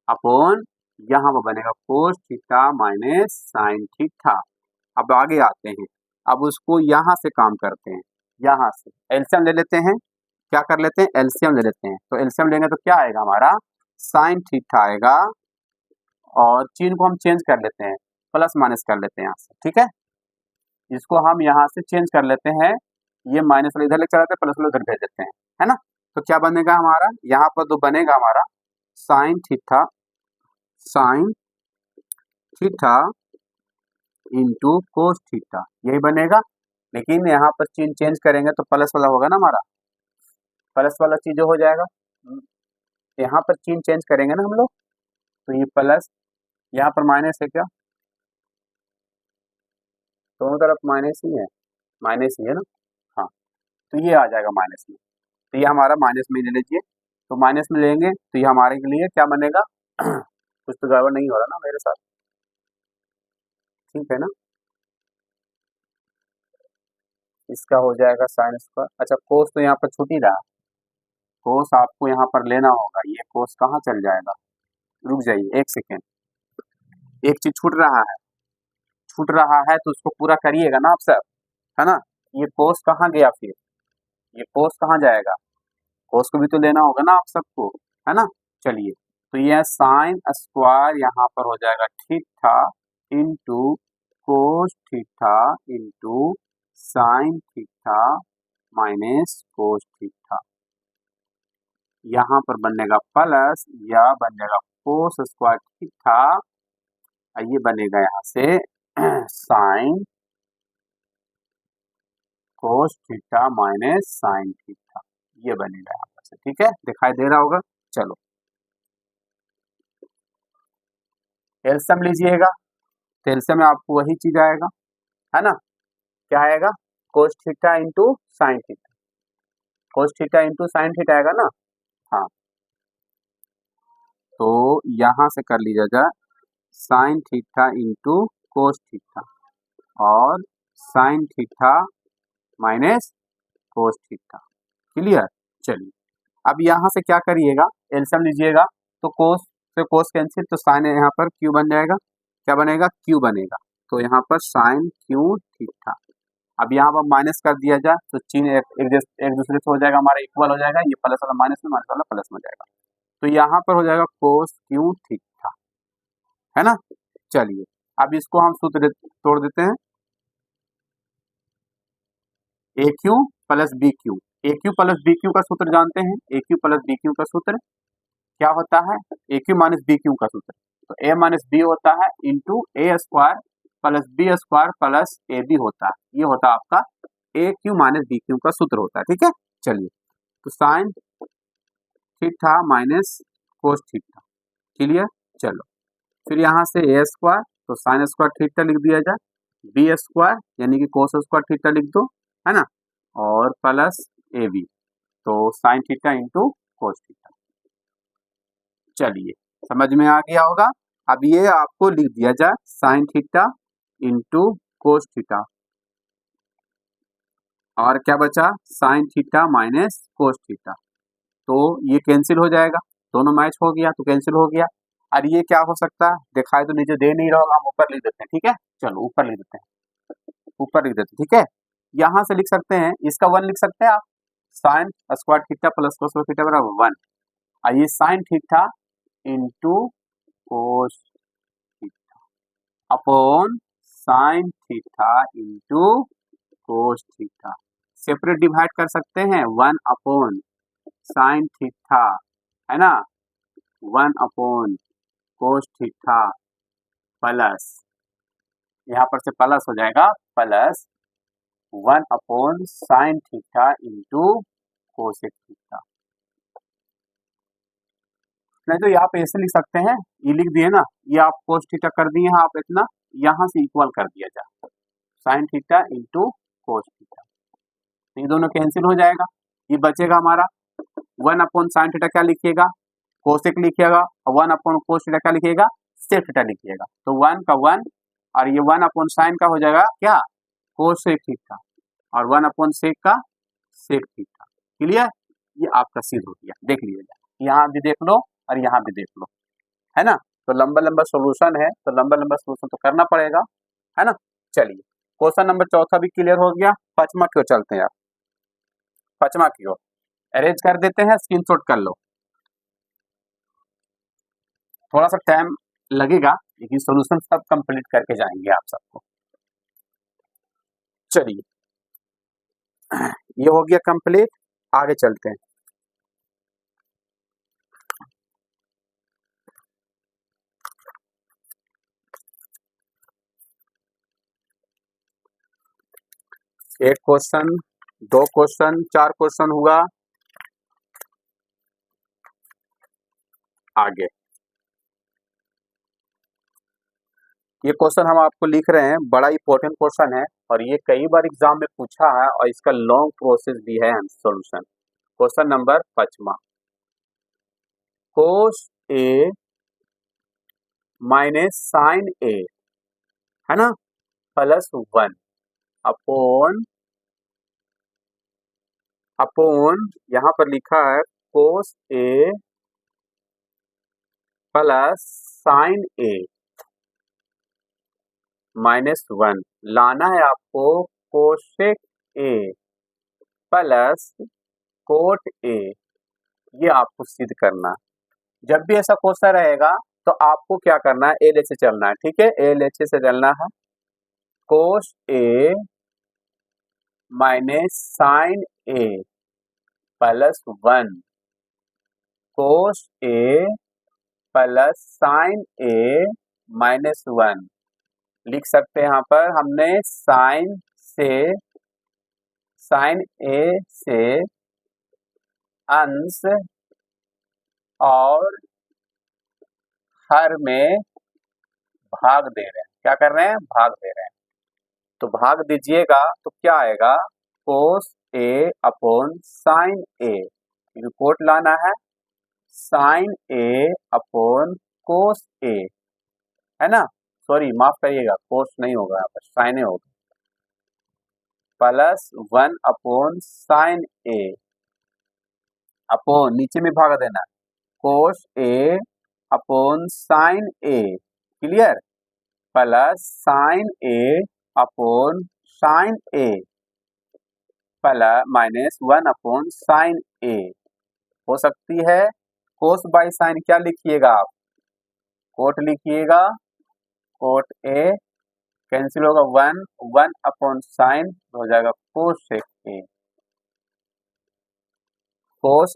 Speaker 1: अपॉन यहाँ पर बनेगा cos theta minus sine theta. अब आगे आते हैं, अब उसको यहाँ से काम करते हैं, यहाँ से एलसीएम ले लेते हैं, क्या कर लेते हैं, एलसीएम ले लेते हैं, तो एलसीएम लेंगे तो क्या आएगा हमारा, साइन थीटा आएगा, और चिन्ह को हम चेंज कर लेते हैं, प्लस माइनस कर लेते हैं यहाँ से, ठीक है, इसको हम यहाँ से चेंज कर लेते हैं, ये माइनस वाला इधर ले चलाते हैं, प्लस वाला उधर भेज देते हैं, है ना। तो क्या बनेगा हमारा, यहाँ पर तो बनेगा हमारा sign theta into cos theta, यही बनेगा। लेकिन यहाँ पर चिन्ह चेंज करेंगे तो प्लस वाला होगा ना हमारा, प्लस वाला चीज जो हो जाएगा, यहाँ पर चिन्ह चेंज करेंगे ना हम लोग, तो ये प्लस, यहाँ पर माइनस है क्या, दोनों तरफ माइनस ही है ना, हाँ, तो ये आ जाएगा माइनस में, तो ये हमारा माइनस में ले लीजिए, तो माइनस में लेंगे तो ये हमारे के लिए क्या बनेगा कुछ तो गड़बड़ नहीं हो रहा ना मेरे साथ, ठीक है ना, इसका हो जाएगा साइन स्क्वायर, अच्छा कोस तो यहाँ पर छूट ही रहा, कोस आपको यहाँ पर लेना होगा। ये कोस कहाँ चल जाएगा, रुक जाइए एक सेकेंड, एक चीज छूट रहा है तो उसको पूरा करिएगा ना आप सब, है ना। ये कोस कहाँ गया फिर, ये कोस कहाँ जाएगा, कोस को भी तो लेना होगा ना आप सबको, है ना। चलिए, तो यह साइन स्क्वायर यहाँ पर हो जाएगा theta into cos theta into sine theta minus cos theta. यहाँ पर बनेगा प्लस, या बन जाएगा कोस स्क्वायर थीटा, ये बनेगा यहाँ से sine cos theta minus sine theta, ये बनेगा यहाँ पर से। ठीक है, दिखाई दे रहा होगा। चलो एलसीएम लीजिएगा, तो एलसीएम में आपको वही चीज आएगा, है ना। क्या आएगा, cos theta into sine theta, cos theta into sine theta आएगा ना। हाँ, तो यहाँ से कर लीजिए जाए sine theta into cos theta और sine theta minus cos theta. Clear. चलिए, अब यहाँ से क्या करिएगा, एलसीएम लीजिएगा, तो कोस से कोस कैंसिल, तो साइन यहाँ पर क्यू बन जाएगा, क्या बनेगा, क्यू बनेगा, तो यहाँ पर साइन क्यू थीटा। अब यहाँ पर माइनस कर दिया जाए तो चिन्ह एक दूसरे से हो जाएगा, हमारा इक्वल हो जाएगा, ये प्लस वाला माइनस में, माइनस वाला प्लस में जाएगा, तो यहाँ पर हो जाएगा कोस क्यू थीटा, है ना। चलिए, अब इसको हम सूत्र तोड़ देते हैं, A cube plus B cube, A cube plus B cube का सूत्र जानते हैं, A cube plus B cube का सूत्र क्या होता है, A cube minus B cube का सूत्र, तो ए माइनस बी होता है into A square plus B square plus A B होता है, ये होता है आपका A cube minus B cube का सूत्र होता है। ठीक है, चलिए, तो sign theta minus cos theta. Clear. चलो, फिर यहाँ से ए स्क्वायर, तो साइन स्क्वायर थीटा लिख दिया जाए, बी स्क्वायर यानी कि कोस स्क्वायर थीटा लिख दो, है ना, और प्लस ए बी, तो sign theta into cos theta. चलिए, समझ में आ गया होगा। अब ये आपको लिख दिया जाए sine theta into cos theta, और क्या बचा, sign theta minus cos theta, तो ये कैंसिल हो जाएगा, दोनों मैच हो गया तो कैंसिल हो गया। और ये क्या हो सकता है, दिखाई तो नीचे दे नहीं रहा होगा, हम ऊपर लिख देते हैं। ठीक है, चलो ऊपर लिख देते हैं, ऊपर लिख देते हैं। ठीक है, यहाँ से लिख सकते हैं, इसका 1 लिख सकते हैं आप, sign square theta plus cos theta बराबर 1, और ये sign theta into cos theta upon sine theta into cos theta. Separate divide कर सकते हैं, 1 अपॉन साइन थीटा, है ना, 1 अपॉन कोस थीटा प्लस, यहाँ पर से प्लस हो जाएगा, plus 1 upon sign theta into cosec theta. नहीं तो यहाँ पे ऐसे लिख सकते हैं, ये लिख दिए ना, ये आप कोस थीटा कर दिए हैं, आप इतना यहाँ से इक्वल कर दिया जाए, sine theta into cos theta, ये दोनों कैंसिल हो जाएगा, ये बचेगा हमारा 1 अपॉन साइन थीटा क्या लिखिएगा, कोसेक लिखिएगा, और 1 अपॉन कोस थीटा क्या लिखिएगा, सेक थीटा लिखिएगा, तो 1 का 1 और ये 1 अपॉन साइन का हो जाएगा क्या, कोसेक थीटा, और 1 अपॉन सेक का सेक थीटा। क्लियर, ये आपका सिद्ध हो गया, देख लीजिएगा, यहाँ भी देख लो और यहाँ भी देख लो, है ना। तो लंबा लंबा सोल्यूशन है, तो लंबा लंबा सोल्यूशन तो करना पड़ेगा, है ना। चलिए, क्वेश्चन नंबर चौथा भी क्लियर हो गया, पांचवा की ओर चलते हैं। आप पांचवा की ओर अरेंज कर देते हैं, स्क्रीनशॉट कर लो, थोड़ा सा टाइम लगेगा लेकिन सोल्यूशन सब कंप्लीट करके जाएंगे आप सबको। चलिए, ये हो गया कंप्लीट, आगे चलते हैं। एक क्वेश्चन, 2 क्वेश्चन, 4 क्वेश्चन हुआ, आगे ये क्वेश्चन हम आपको लिख रहे हैं, बड़ा इंपॉर्टेंट क्वेश्चन है और ये कई बार एग्जाम में पूछा है और इसका लॉन्ग प्रोसेस भी है सॉल्यूशन। क्वेश्चन नंबर 5वां, कोस ए माइनस साइन ए, है ना, प्लस 1 अपॉन अपॉन यहाँ पर लिखा है कोस ए प्लस साइन ए -1 लाना है आपको कोसेक ए प्लस कोट ए, ये आपको सिद्ध करना। जब भी ऐसा क्वेश्चन रहेगा तो आपको क्या करना है, एल एच से चलना है, ठीक है, एल एच से चलना है। Cos A minus sine A +1, cos A plus sine ए -1 लिख सकते हैं। यहाँ पर हमने साइन ए से अंश और हर में भाग दे रहे हैं। क्या कर रहे हैं, भाग दे रहे हैं। तो भाग दीजिएगा तो क्या आएगा, कोस A upon sine A, report लाना है, साइन ए अपॉन कोस ए, है ना, सॉरी माफ करिएगा, कोस नहीं होगा यहाँ पर, साइन ए होगा, +1 अपॉन साइन ए अपॉन नीचे में भाग देना, कोस A upon sine A, clear, plus sine A upon sine A -1 upon sign ए। हो सकती है कोस बाई साइन क्या लिखिएगा आप, कोट लिखिएगा, कोट ए कैंसिल होगा 1 अपॉन साइन हो जाएगा cosec A, cos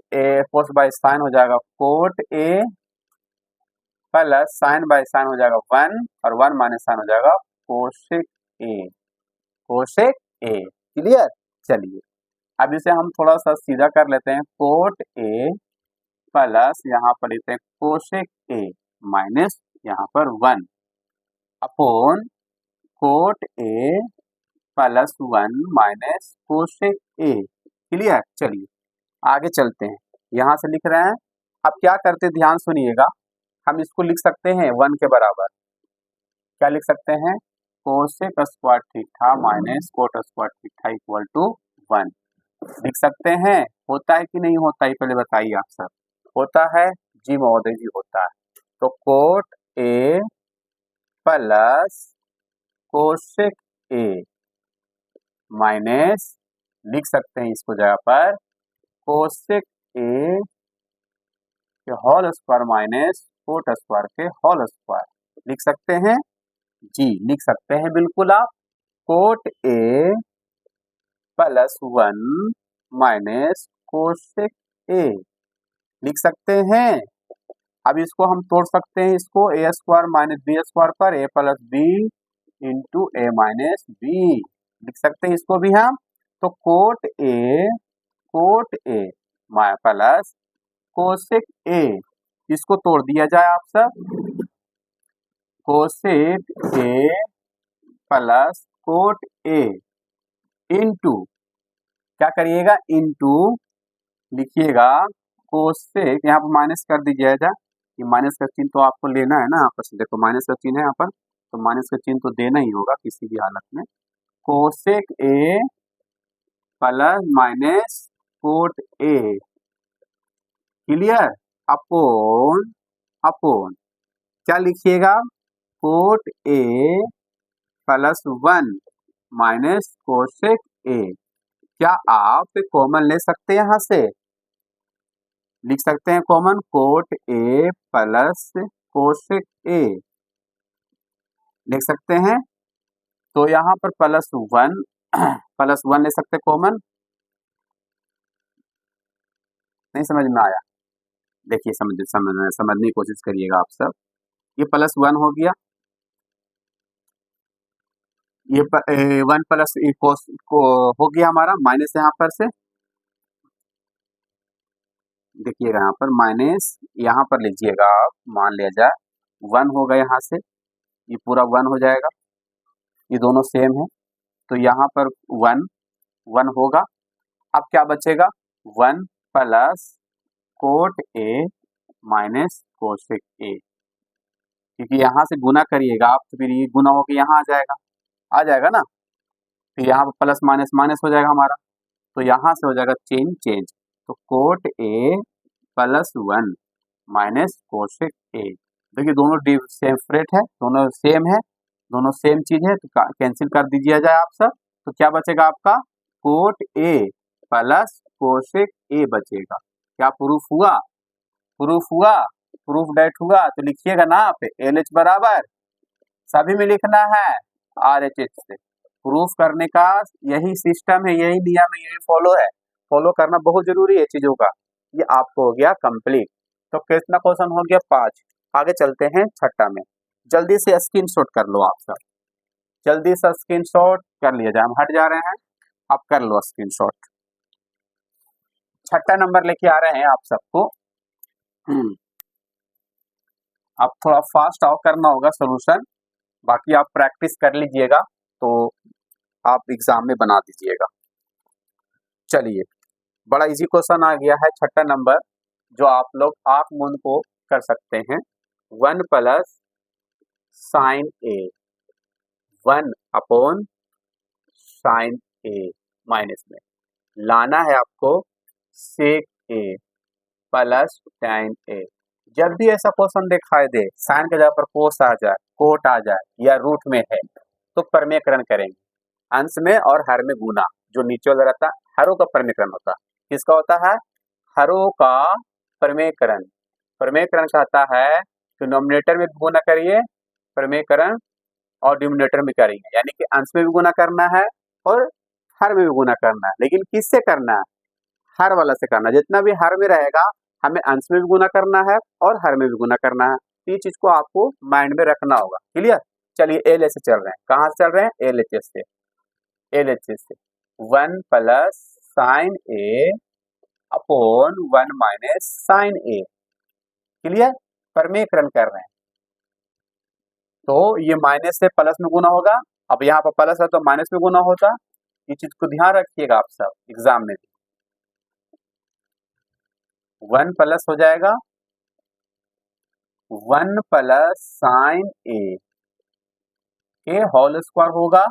Speaker 1: by sign हो जाएगा coat A plus sign by sine हो जाएगा 1 और 1 माइनस साइन हो जाएगा कोसेक ए, कोसेक ए, क्लियर। चलिए अब इसे हम थोड़ा सा सीधा कर लेते हैं, कोट ए प्लस यहाँ पर लेते हैं कोसेक ए माइनस यहाँ पर 1 upon coat A +1 minus cosec A, clear. चलिए आगे चलते हैं, यहाँ से लिख रहे हैं। अब क्या करते हैं, ध्यान सुनिएगा, हम इसको लिख सकते हैं 1 के बराबर, क्या लिख सकते हैं, cosec square theta minus cot square theta equal to 1 लिख सकते हैं। होता है कि नहीं होता है, पहले बताइए आप सब, होता है जी महोदय जी, होता है। तो cot A plus cosec A minus लिख सकते हैं इसको जगह पर कोसेक ए के whole square minus cot square के होल स्क्वायर लिख सकते हैं जी, लिख सकते हैं बिल्कुल आप। Cot A +1 minus cosec A लिख सकते हैं। अब इसको हम तोड़ सकते हैं, इसको ए स्क्वायर माइनस बी स्क्वायर पर ए प्लस बी इंटू ए माइनस बी लिख सकते हैं इसको भी हम। तो कोट ए प्लस कोसेक ए, इसको तोड़ दिया जाए आप सब, cosec A plus cot A into क्या करिएगा, इंटू लिखिएगा कोसेक, यहाँ पर माइनस कर दीजिएगा, ये माइनस का चिन्ह तो आपको लेना है ना, यहाँ पर देखो माइनस का चिन्ह है यहाँ पर, तो माइनस का चिन्ह तो देना ही होगा किसी भी हालत में। Cosec A plus minus cot A, clear, upon क्या लिखिएगा, कोट ए +1 माइनस कोसेक ए। क्या आप कॉमन ले सकते हैं, यहाँ से लिख सकते हैं common, coat A plus cosec A लिख सकते हैं। तो यहाँ पर +1 ले सकते कॉमन, नहीं समझ में आया, देखिए समझने की कोशिश करिएगा आप सब। ये +1 हो गया, ये 1 प्लस कोस को हो गया हमारा माइनस, यहाँ पर से देखिएगा यहाँ पर माइनस, यहाँ पर लीजिएगा आप, मान लिया जाए 1 होगा, यहाँ से ये पूरा 1 हो जाएगा, ये दोनों सेम है, तो यहाँ पर 1 होगा। अब क्या बचेगा, 1 प्लस कोट ए माइनस कोसेक ए, क्योंकि यहाँ से गुना करिएगा आप तो फिर ये गुना होकर यहाँ आ जाएगा ना, फिर यहाँ पर प्लस माइनस माइनस हो जाएगा हमारा, तो यहाँ से हो जाएगा चेंज, तो cot A plus 1 minus cosec ए। देखिए दोनों सेपरेट है, दोनों सेम है, दोनों सेम चीज है, तो कैंसिल कर दीजिए जाए आप सब। तो क्या बचेगा आपका कोट ए प्लस कोसेक ए बचेगा। क्या प्रूफ हुआ? प्रूफ हुआ, प्रूफ डेट हुआ। तो लिखिएगा ना आप एल एच बराबर, सभी में लिखना है आर एच एच से। प्रूफ करने का यही सिस्टम है, यही नियम है, यही फॉलो है। फॉलो करना बहुत जरूरी है चीजों का। ये आपको हो गया कंप्लीट। तो कितना क्वेश्चन हो गया? 5। आगे चलते हैं छठा में। जल्दी से स्क्रीनशॉट कर लो आप सब, जल्दी से स्क्रीनशॉट कर लिया जाए। हम हट जा रहे हैं, आप कर लो स्क्रीनशॉट। छठा नंबर लेके आ रहे हैं आप सबको। आप थोड़ा फास्ट आओ, करना होगा सोल्यूशन, बाकी आप प्रैक्टिस कर लीजिएगा तो आप एग्जाम में बना दीजिएगा। चलिए, बड़ा इजी क्वेश्चन आ गया है छठा नंबर, जो आप लोग आंख मूंद को कर सकते हैं। 1 plus sine A, 1 upon sign A minus में लाना है आपको सेक ए प्लस टैन ए। जब भी ऐसा क्वेश्चन दिखाई दे, साइन के जगह पर कोस आ जाए, कोट आ जाए या रूट में है, तो परमेकरण करेंगे। अंश में और हर में गुना, जो नीचे वाला रहता है हरों का परमेकरण होता है। किसका होता है? हरों का परमेकरण। परमेकरण कहता है कि नोमिनेटर में भी गुना करिए परमेकरण, और डिनोमिनेटर में करिए, यानी कि अंश में भी गुना करना है और हर में भी गुना करना है। लेकिन किससे करना है? हर वाला से करना है। जितना भी हर में रहेगा हमें अंश में भी गुना करना है और हर में भी गुना करना है। ये चीज को आपको माइंड में रखना होगा। क्लियर? चलिए एल एच से चल रहे हैं। कहाँ से चल रहे हैं? एल एच एस से। एल एच एस से 1 plus sine A upon 1 minus sine A. Clear? परमेकरण कर रहे हैं, तो ये माइनस से प्लस में गुना होगा। अब यहाँ पर प्लस है तो माइनस में गुना होता। ये चीज को ध्यान रखिएगा आप सब एग्जाम में। 1 प्लस हो जाएगा 1 प्लस साइन ए के होल स्क्वायर होगा,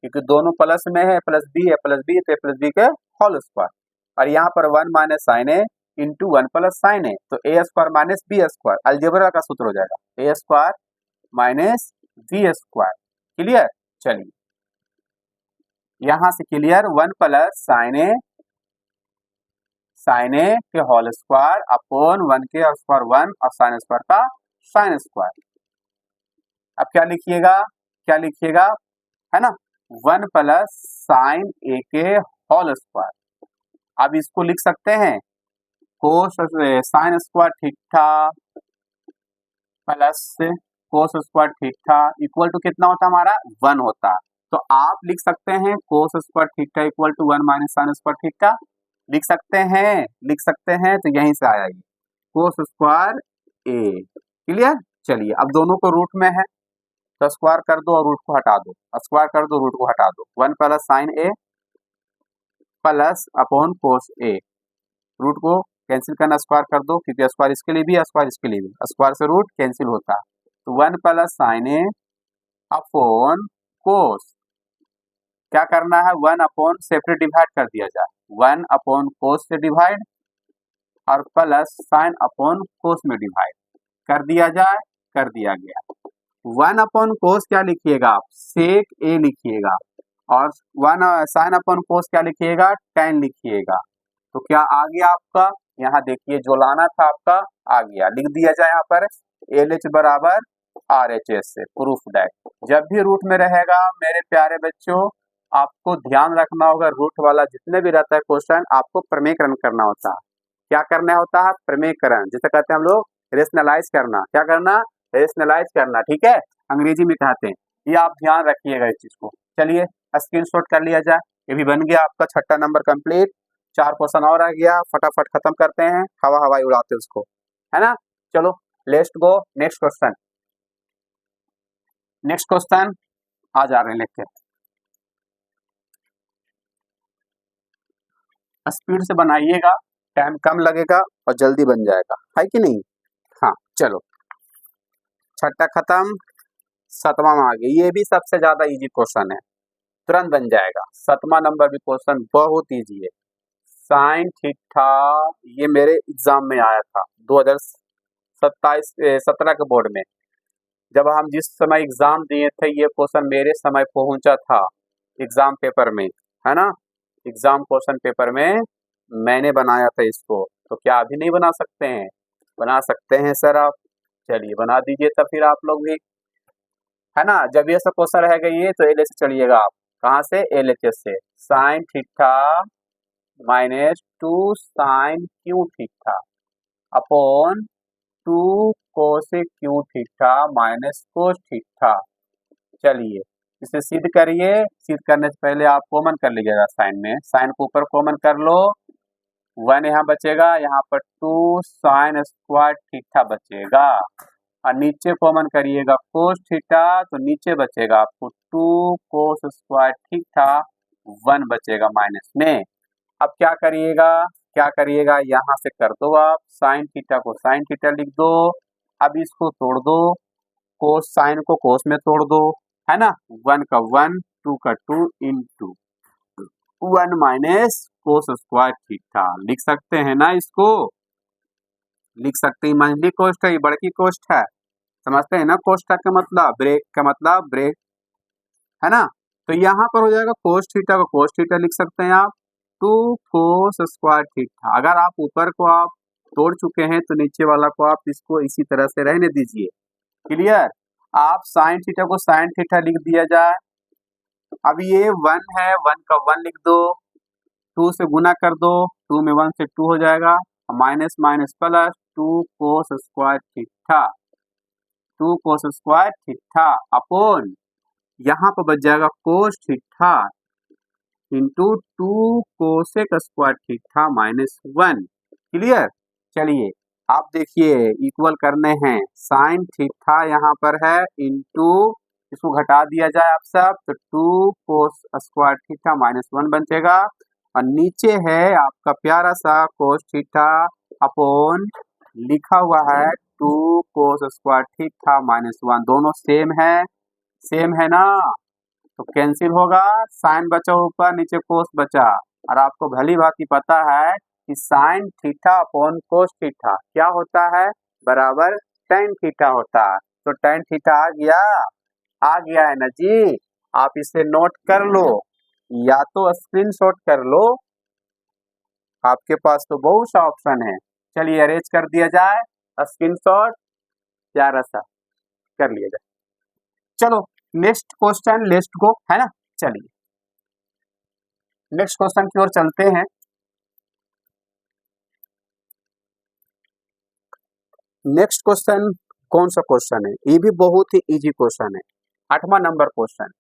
Speaker 1: क्योंकि दोनों प्लस में है, प्लस बी है, प्लस बी तो प्लस बी के होल स्क्वायर। और यहाँ पर 1 minus sine A into 1 plus sine A, तो A square minus B square, algebra का सूत्र हो जाएगा A square minus B square. Clear? चलिए यहां से क्लियर, 1 प्लस साइन ए के होल स्क्वायर अपॉन 1 के स्क्वायर 1 और साइन स्क्वायर का साइन स्क्वायर। अब क्या लिखिएगा? क्या लिखिएगा? है ना, 1 प्लस साइन ए के होल स्क्वायर। अब इसको लिख सकते हैं कोस साइन स्क्वायर ठीक था प्लस कोस स्क्वायर ठीक था इक्वल टू कितना होता है हमारा? 1 होता। तो आप लिख सकते हैं कोस स्क्वायर ठीक था equal to 1 minus sine square ठीक था। लिख सकते हैं, लिख सकते हैं। तो यहीं से आया ये कोस स्क्वायर ए। क्लियर? चलिए अब दोनों को रूट में है तो स्क्वायर कर दो और रूट को हटा दो, स्क्वायर कर दो रूट को हटा दो। 1 plus sine A plus upon cos A, root को कैंसिल करना, स्क्वायर कर दो, क्योंकि स्क्वायर इसके लिए भी स्क्वायर इसके लिए भी, स्क्वायर से रूट कैंसिल होता है। तो 1 प्लस साइन ए अपॉन कोस, क्या करना है? 1 अपॉन सेपरेट डिवाइड कर दिया जाए, 1 अपॉन कोस से डिवाइड और प्लस साइन अपॉन कोस में डिवाइड कर दिया जाए, कर दिया गया। 1 अपॉन कोस क्या लिखिएगा आप? सेक ए लिखिएगा, और 1 साइन अपॉन कोस क्या लिखिएगा? tan लिखिएगा। तो क्या आ गया आपका? यहाँ देखिए जो लाना था आपका आ गया। लिख दिया जाए यहाँ पर एल एच बराबर आर एच एस से। प्रूफ दैट जब भी रूट में रहेगा मेरे प्यारे बच्चों, आपको ध्यान रखना होगा, रूट वाला जितने भी रहता है क्वेश्चन आपको प्रमेयकरण करना होता है। क्या करना होता है? प्रमेयकरण, जिसे कहते हैं हम लोग रेशनलाइज करना। क्या करना? रेशनलाइज करना। ठीक है, अंग्रेजी में कहते हैं। ये आप ध्यान रखिएगा इस चीज को। चलिए स्क्रीनशॉट कर लिया जाए। ये भी बन गया आपका छठा नंबर कंप्लीट। 4 क्वेश्चन और आ गया, फटाफट खत्म करते हैं, हवाई उड़ाते उसको, है ना। चलो let's go next question. Next question आ जा रहे हैं लेके। स्पीड से बनाइएगा, टाइम कम लगेगा और जल्दी बन जाएगा, है कि नहीं? हाँ चलो, छठा खत्म, 7वां में आ गया। ये भी सबसे ज्यादा इजी क्वेश्चन है, तुरंत बन जाएगा। 7वां नंबर भी क्वेश्चन बहुत इजी है, साइन थीटा, ये मेरे एग्जाम में आया था 2017 के बोर्ड में। जब हम जिस समय एग्जाम दिए थे ये क्वेश्चन मेरे समय पहुंचा था एग्जाम पेपर में, है ना। एग्जाम क्वेश्चन पेपर में मैंने बनाया था इसको, तो क्या अभी नहीं बना सकते हैं? बना सकते हैं सर आप। चलिए बना दीजिए तब फिर आप लोग भी, है ना। जब ये सब क्वेश्चन रहेगा ये तो एल से चलिएगा आप, कहाँ से? LHS से। Sine theta minus 2 sine cube theta upon 2 cosec cube theta minus cos theta. चलिए इसे सिद्ध करिए। सिद्ध करने से पहले आप कॉमन कर लीजिएगा साइन में, साइन को ऊपर कॉमन कर लो, 1 यहाँ बचेगा, यहाँ पर 2 साइन स्क्वायर थीटा बचेगा, और नीचे कॉमन करिएगा कोस थीटा, तो नीचे बचेगा आपको 2 कोस स्क्वायर थीटा, 1 बचेगा माइनस में। अब क्या करिएगा, यहाँ से कर दो आप, साइन थीटा को साइन थीटा लिख दो, अब इसको तोड़ दो, कोस साइन को कोस में तोड़ दो, है ना। 1 का 1, 2 का 2 इंटू 1 माइनस कोस स्क्वायर थीटा। लिख सकते हैं ना इसको? लिख सकते हैं। मंझली कोष्ठ है, बड़की कोष्ठ है, समझते हैं ना। कोष्ठक का मतलब ब्रेक, है ना। तो यहाँ पर हो जाएगा कोस थीटा को कोस थीटा लिख सकते हैं आप, 2 कोस स्क्वायर थीटा। अगर आप ऊपर को आप तोड़ चुके हैं तो नीचे वाला को आप इसको इसी तरह से रहने दीजिए। क्लियर? आप साइन थीटा को साइन थीटा लिख दिया जाए। अब ये 1 है, 1 का 1 लिख दो, 2 से गुना कर दो, 2 में 1 से 2 हो जाएगा, माइनस माइनस प्लस 2 कोस स्क्वायर थीटा, 2 कोस स्क्वायर थीटा अपॉन यहाँ पर बच जाएगा कोस theta into 2 cosec square theta minus 1। Clear? चलिए आप देखिए इक्वल करने हैं, साइन थीटा यहाँ पर है इंटू, इसको घटा दिया जाए आप सब, तो 2 कोस स्क्वायर थीटा माइनस 1 बचेगा, और नीचे है आपका प्यारा सा कोस थीटा अपॉन लिखा हुआ है 2 कोस स्क्वायर थीटा माइनस 1। दोनों सेम है ना, तो कैंसिल होगा, साइन बचा ऊपर, नीचे कोस बचा। और आपको भली भांति पता है कि sine theta upon cos theta क्या होता है? बराबर टेन थीटा होता है। तो टेन थीटा आ गया है ना जी। आप इसे नोट कर लो या तो स्क्रीनशॉट कर लो, आपके पास तो बहुत सा ऑप्शन है। चलिए अरेंज कर दिया जाए, स्क्रीनशॉट प्यारा सा कर लिया जाए। चलो नेक्स्ट क्वेश्चन, लेट्स गो, है ना। चलिए नेक्स्ट क्वेश्चन की ओर चलते हैं। नेक्स्ट क्वेश्चन कौन सा क्वेश्चन है? ये भी बहुत ही इजी क्वेश्चन है, 8वां नंबर क्वेश्चन,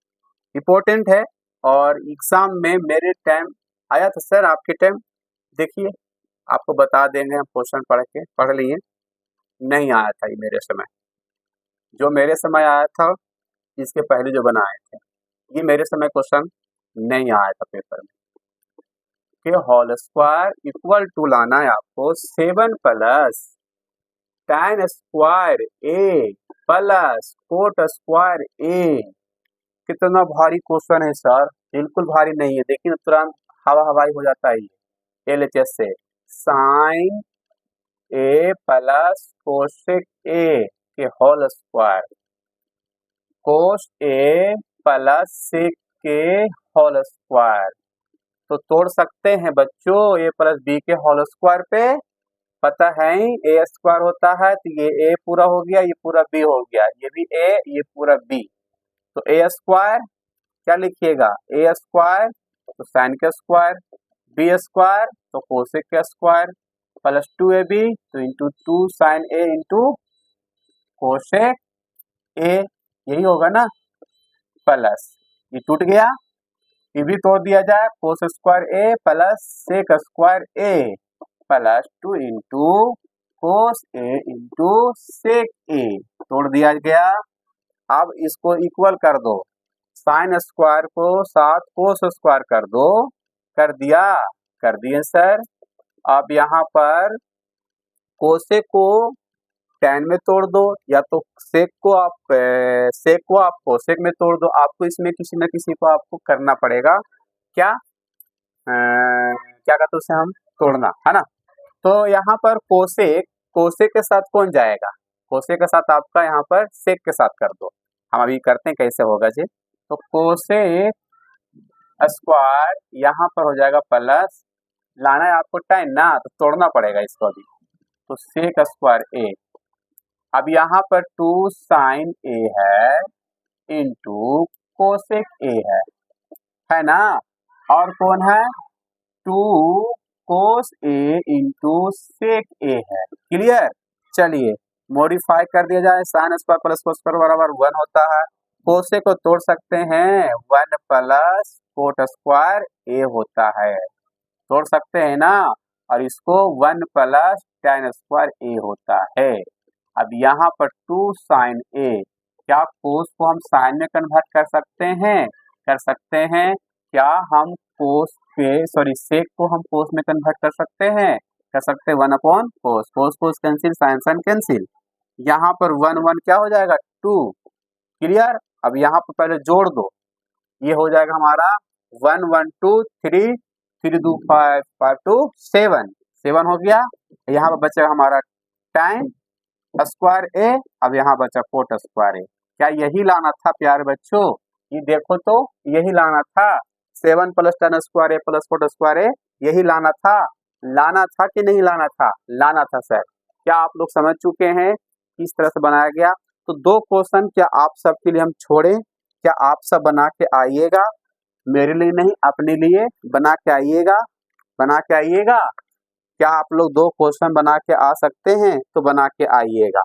Speaker 1: इंपॉर्टेंट है और एग्जाम में मेरे टाइम आया था सर, आपके टाइम देखिए आपको बता देंगे हम, क्वेश्चन पढ़ लिए, नहीं आया था ये मेरे समय। जो मेरे समय आया था, इसके पहले जो बनाए थे, ये मेरे समय क्वेश्चन नहीं आया था पेपर में। के होल स्क्वायर इक्वल टू लाना है आपको 7 plus tan square A plus cot square ए। कितना भारी क्वेश्चन है सर? बिल्कुल भारी नहीं है, देखिए तुरंत हवाई हो जाता है ये LHS से। Sine A plus cosec A के whole square, cos A plus sec के होल स्क्वायर। तो तोड़ सकते हैं बच्चों ए प्लस बी के होल स्क्वायर पे, पता है ए स्क्वायर होता है, तो ये ए पूरा हो गया, ये पूरा बी हो गया, ये भी ए, ये पूरा बी। तो ए स्क्वायर क्या लिखिएगा? ए स्क्वायर तो साइन के स्क्वायर, बी स्क्वायर तो कोसेक के स्क्वायर, प्लस 2ab तो into 2 sine A into cosec A, यही होगा ना। प्लस ये टूट गया, ये भी तोड़ दिया जाए, कोस square A plus sec square A plus 2 into cos A into sec ए, तोड़ दिया गया। अब इसको इक्वल कर दो, साइन स्क्वायर को साथ कोस स्क्वायर कर दो, कर दिए सर। अब यहाँ पर कोसेक को tan में तोड़ दो, या तो सेक को आप कोसेक में तोड़ दो। आपको इसमें किसी न किसी को आपको करना पड़ेगा, क्या? क्या कहते हैं उसे हम, तोड़ना, है ना। तो यहाँ पर कोसेक, कोसेक के साथ कौन जाएगा, कोसेक के साथ आपका यहाँ पर सेक के साथ कर दो। हम अभी करते हैं कैसे होगा जी। तो कोसेक स्क्वायर यहाँ पर हो जाएगा प्लस, लाना है आपको tan ना, तो तोड़ना पड़ेगा इसको अभी। तो सेक स्क्वायर ए, अब यहाँ पर 2 साइन ए है इंटू कोसेक ए है ना। और कौन है, 2 कोस ए इंटू सेक ए है। क्लियर। चलिए मॉडिफाई कर दिया जाए, sine square plus cos square बराबर 1 होता है। कोसे को तोड़ सकते हैं, 1 प्लस कोट स्क्वायर ए होता है, तोड़ सकते हैं ना। और इसको 1 प्लस tan स्क्वायर ए होता है। अब यहाँ पर 2 साइन ए, क्या कोस को हम साइन में कन्वर्ट कर सकते हैं, कर सकते हैं। क्या हम कोस के सेक को हम कोस में कन्वर्ट कर सकते हैं, कर सकते हैं। 1 upon cos, cos cos cancel, sine sine cancel. यहाँ पर 1 1 क्या हो जाएगा 2। क्लियर। अब यहाँ पर पहले जोड़ दो, ये हो जाएगा हमारा 1 1 2 3 3 2 5 5 2 7 7 हो गया। यहाँ पर बचा हमारा tan स्क्वायर ए, अब यहाँ बचा कोट स्क्वायर ए। क्या यही लाना था प्यारे बच्चों, ये देखो तो यही लाना था, 7 plus tan square A plus cot square ए, यही लाना था। लाना था कि नहीं लाना था, लाना था सर। क्या आप लोग समझ चुके हैं किस तरह से बनाया गया। तो 2 क्वेश्चन क्या आप सबके लिए हम छोड़े, क्या आप सब बना के आइएगा, मेरे लिए नहीं अपने लिए बना के आइएगा, बना के आइएगा। क्या आप लोग 2 क्वेश्चन बना के आ सकते हैं, तो बना के आइएगा।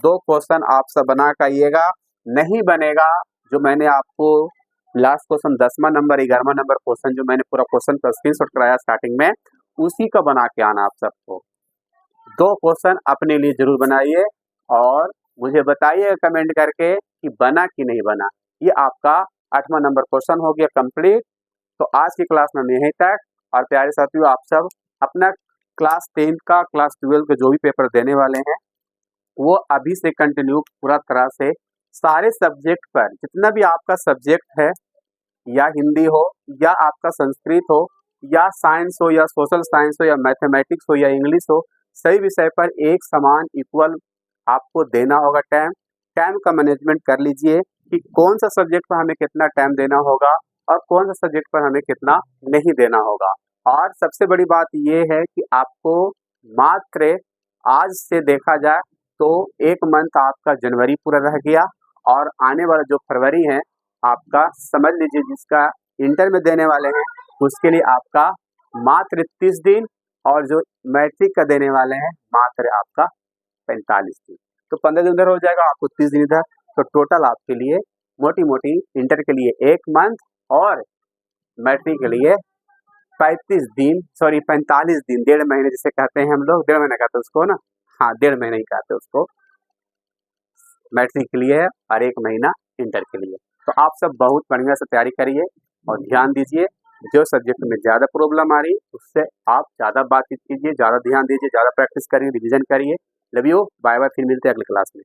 Speaker 1: 2 क्वेश्चन आप सब बना के आइएगा। नहीं बनेगा जो मैंने आपको लास्ट क्वेश्चन 10वां नंबर 11वां नंबर क्वेश्चन जो मैंने पूरा क्वेश्चन का स्क्रीनशॉट कराया स्टार्टिंग में, उसी का बना के आना आप सबको। 2 क्वेश्चन अपने लिए जरूर बनाइए और मुझे बताइए कमेंट करके कि बना कि नहीं बना। ये आपका 8वां नंबर क्वेश्चन हो गया कंप्लीट। तो आज की क्लास में यहीं तक। और प्यारे साथियों, आप सब अपना क्लास 10 का क्लास 12 के जो भी पेपर देने वाले हैं वो अभी से कंटिन्यू पूरा तरह से सारे सब्जेक्ट पर, जितना भी आपका सब्जेक्ट है, या हिंदी हो या आपका संस्कृत हो या साइंस हो या सोशल साइंस हो या मैथमेटिक्स हो या इंग्लिश हो, सही विषय पर एक समान इक्वल आपको देना होगा टाइम। टाइम का मैनेजमेंट कर लीजिए कि कौन सा सब्जेक्ट पर हमें कितना टाइम देना होगा और कौन सा सब्जेक्ट पर हमें कितना नहीं देना होगा। और सबसे बड़ी बात यह है कि आपको मात्र आज से देखा जाए तो 1 मंथ आपका जनवरी पूरा रह गया और आने वाला जो फरवरी है आपका, समझ लीजिए जिसका इंटर में देने वाले हैं उसके लिए आपका मात्र 30 दिन, और जो मैट्रिक का देने वाले हैं मात्र आपका 45 दिन। तो 15 दिन उधर हो जाएगा, आपको 30 दिन इधर। तो टोटल आपके लिए मोटी मोटी इंटर के लिए 1 मंथ और मैट्रिक के लिए 35 दिन, सॉरी 45 दिन, 1.5 महीने जिसे कहते हैं हम लोग, 1.5 महीने कहते हैं उसको ना, हाँ 1.5 महीने ही कहते हैं उसको, मैट्रिक के लिए है और 1 महीना इंटर के लिए। तो आप सब बहुत बढ़िया से तैयारी करिए और ध्यान दीजिए। जो सब्जेक्ट में ज़्यादा प्रॉब्लम आ रही उससे आप ज़्यादा बातचीत कीजिए, ज़्यादा ध्यान दीजिए, ज़्यादा प्रैक्टिस करिए, रिवीजन करिए। लव यू, बाय बाय, फिर मिलते हैं अगली क्लास में।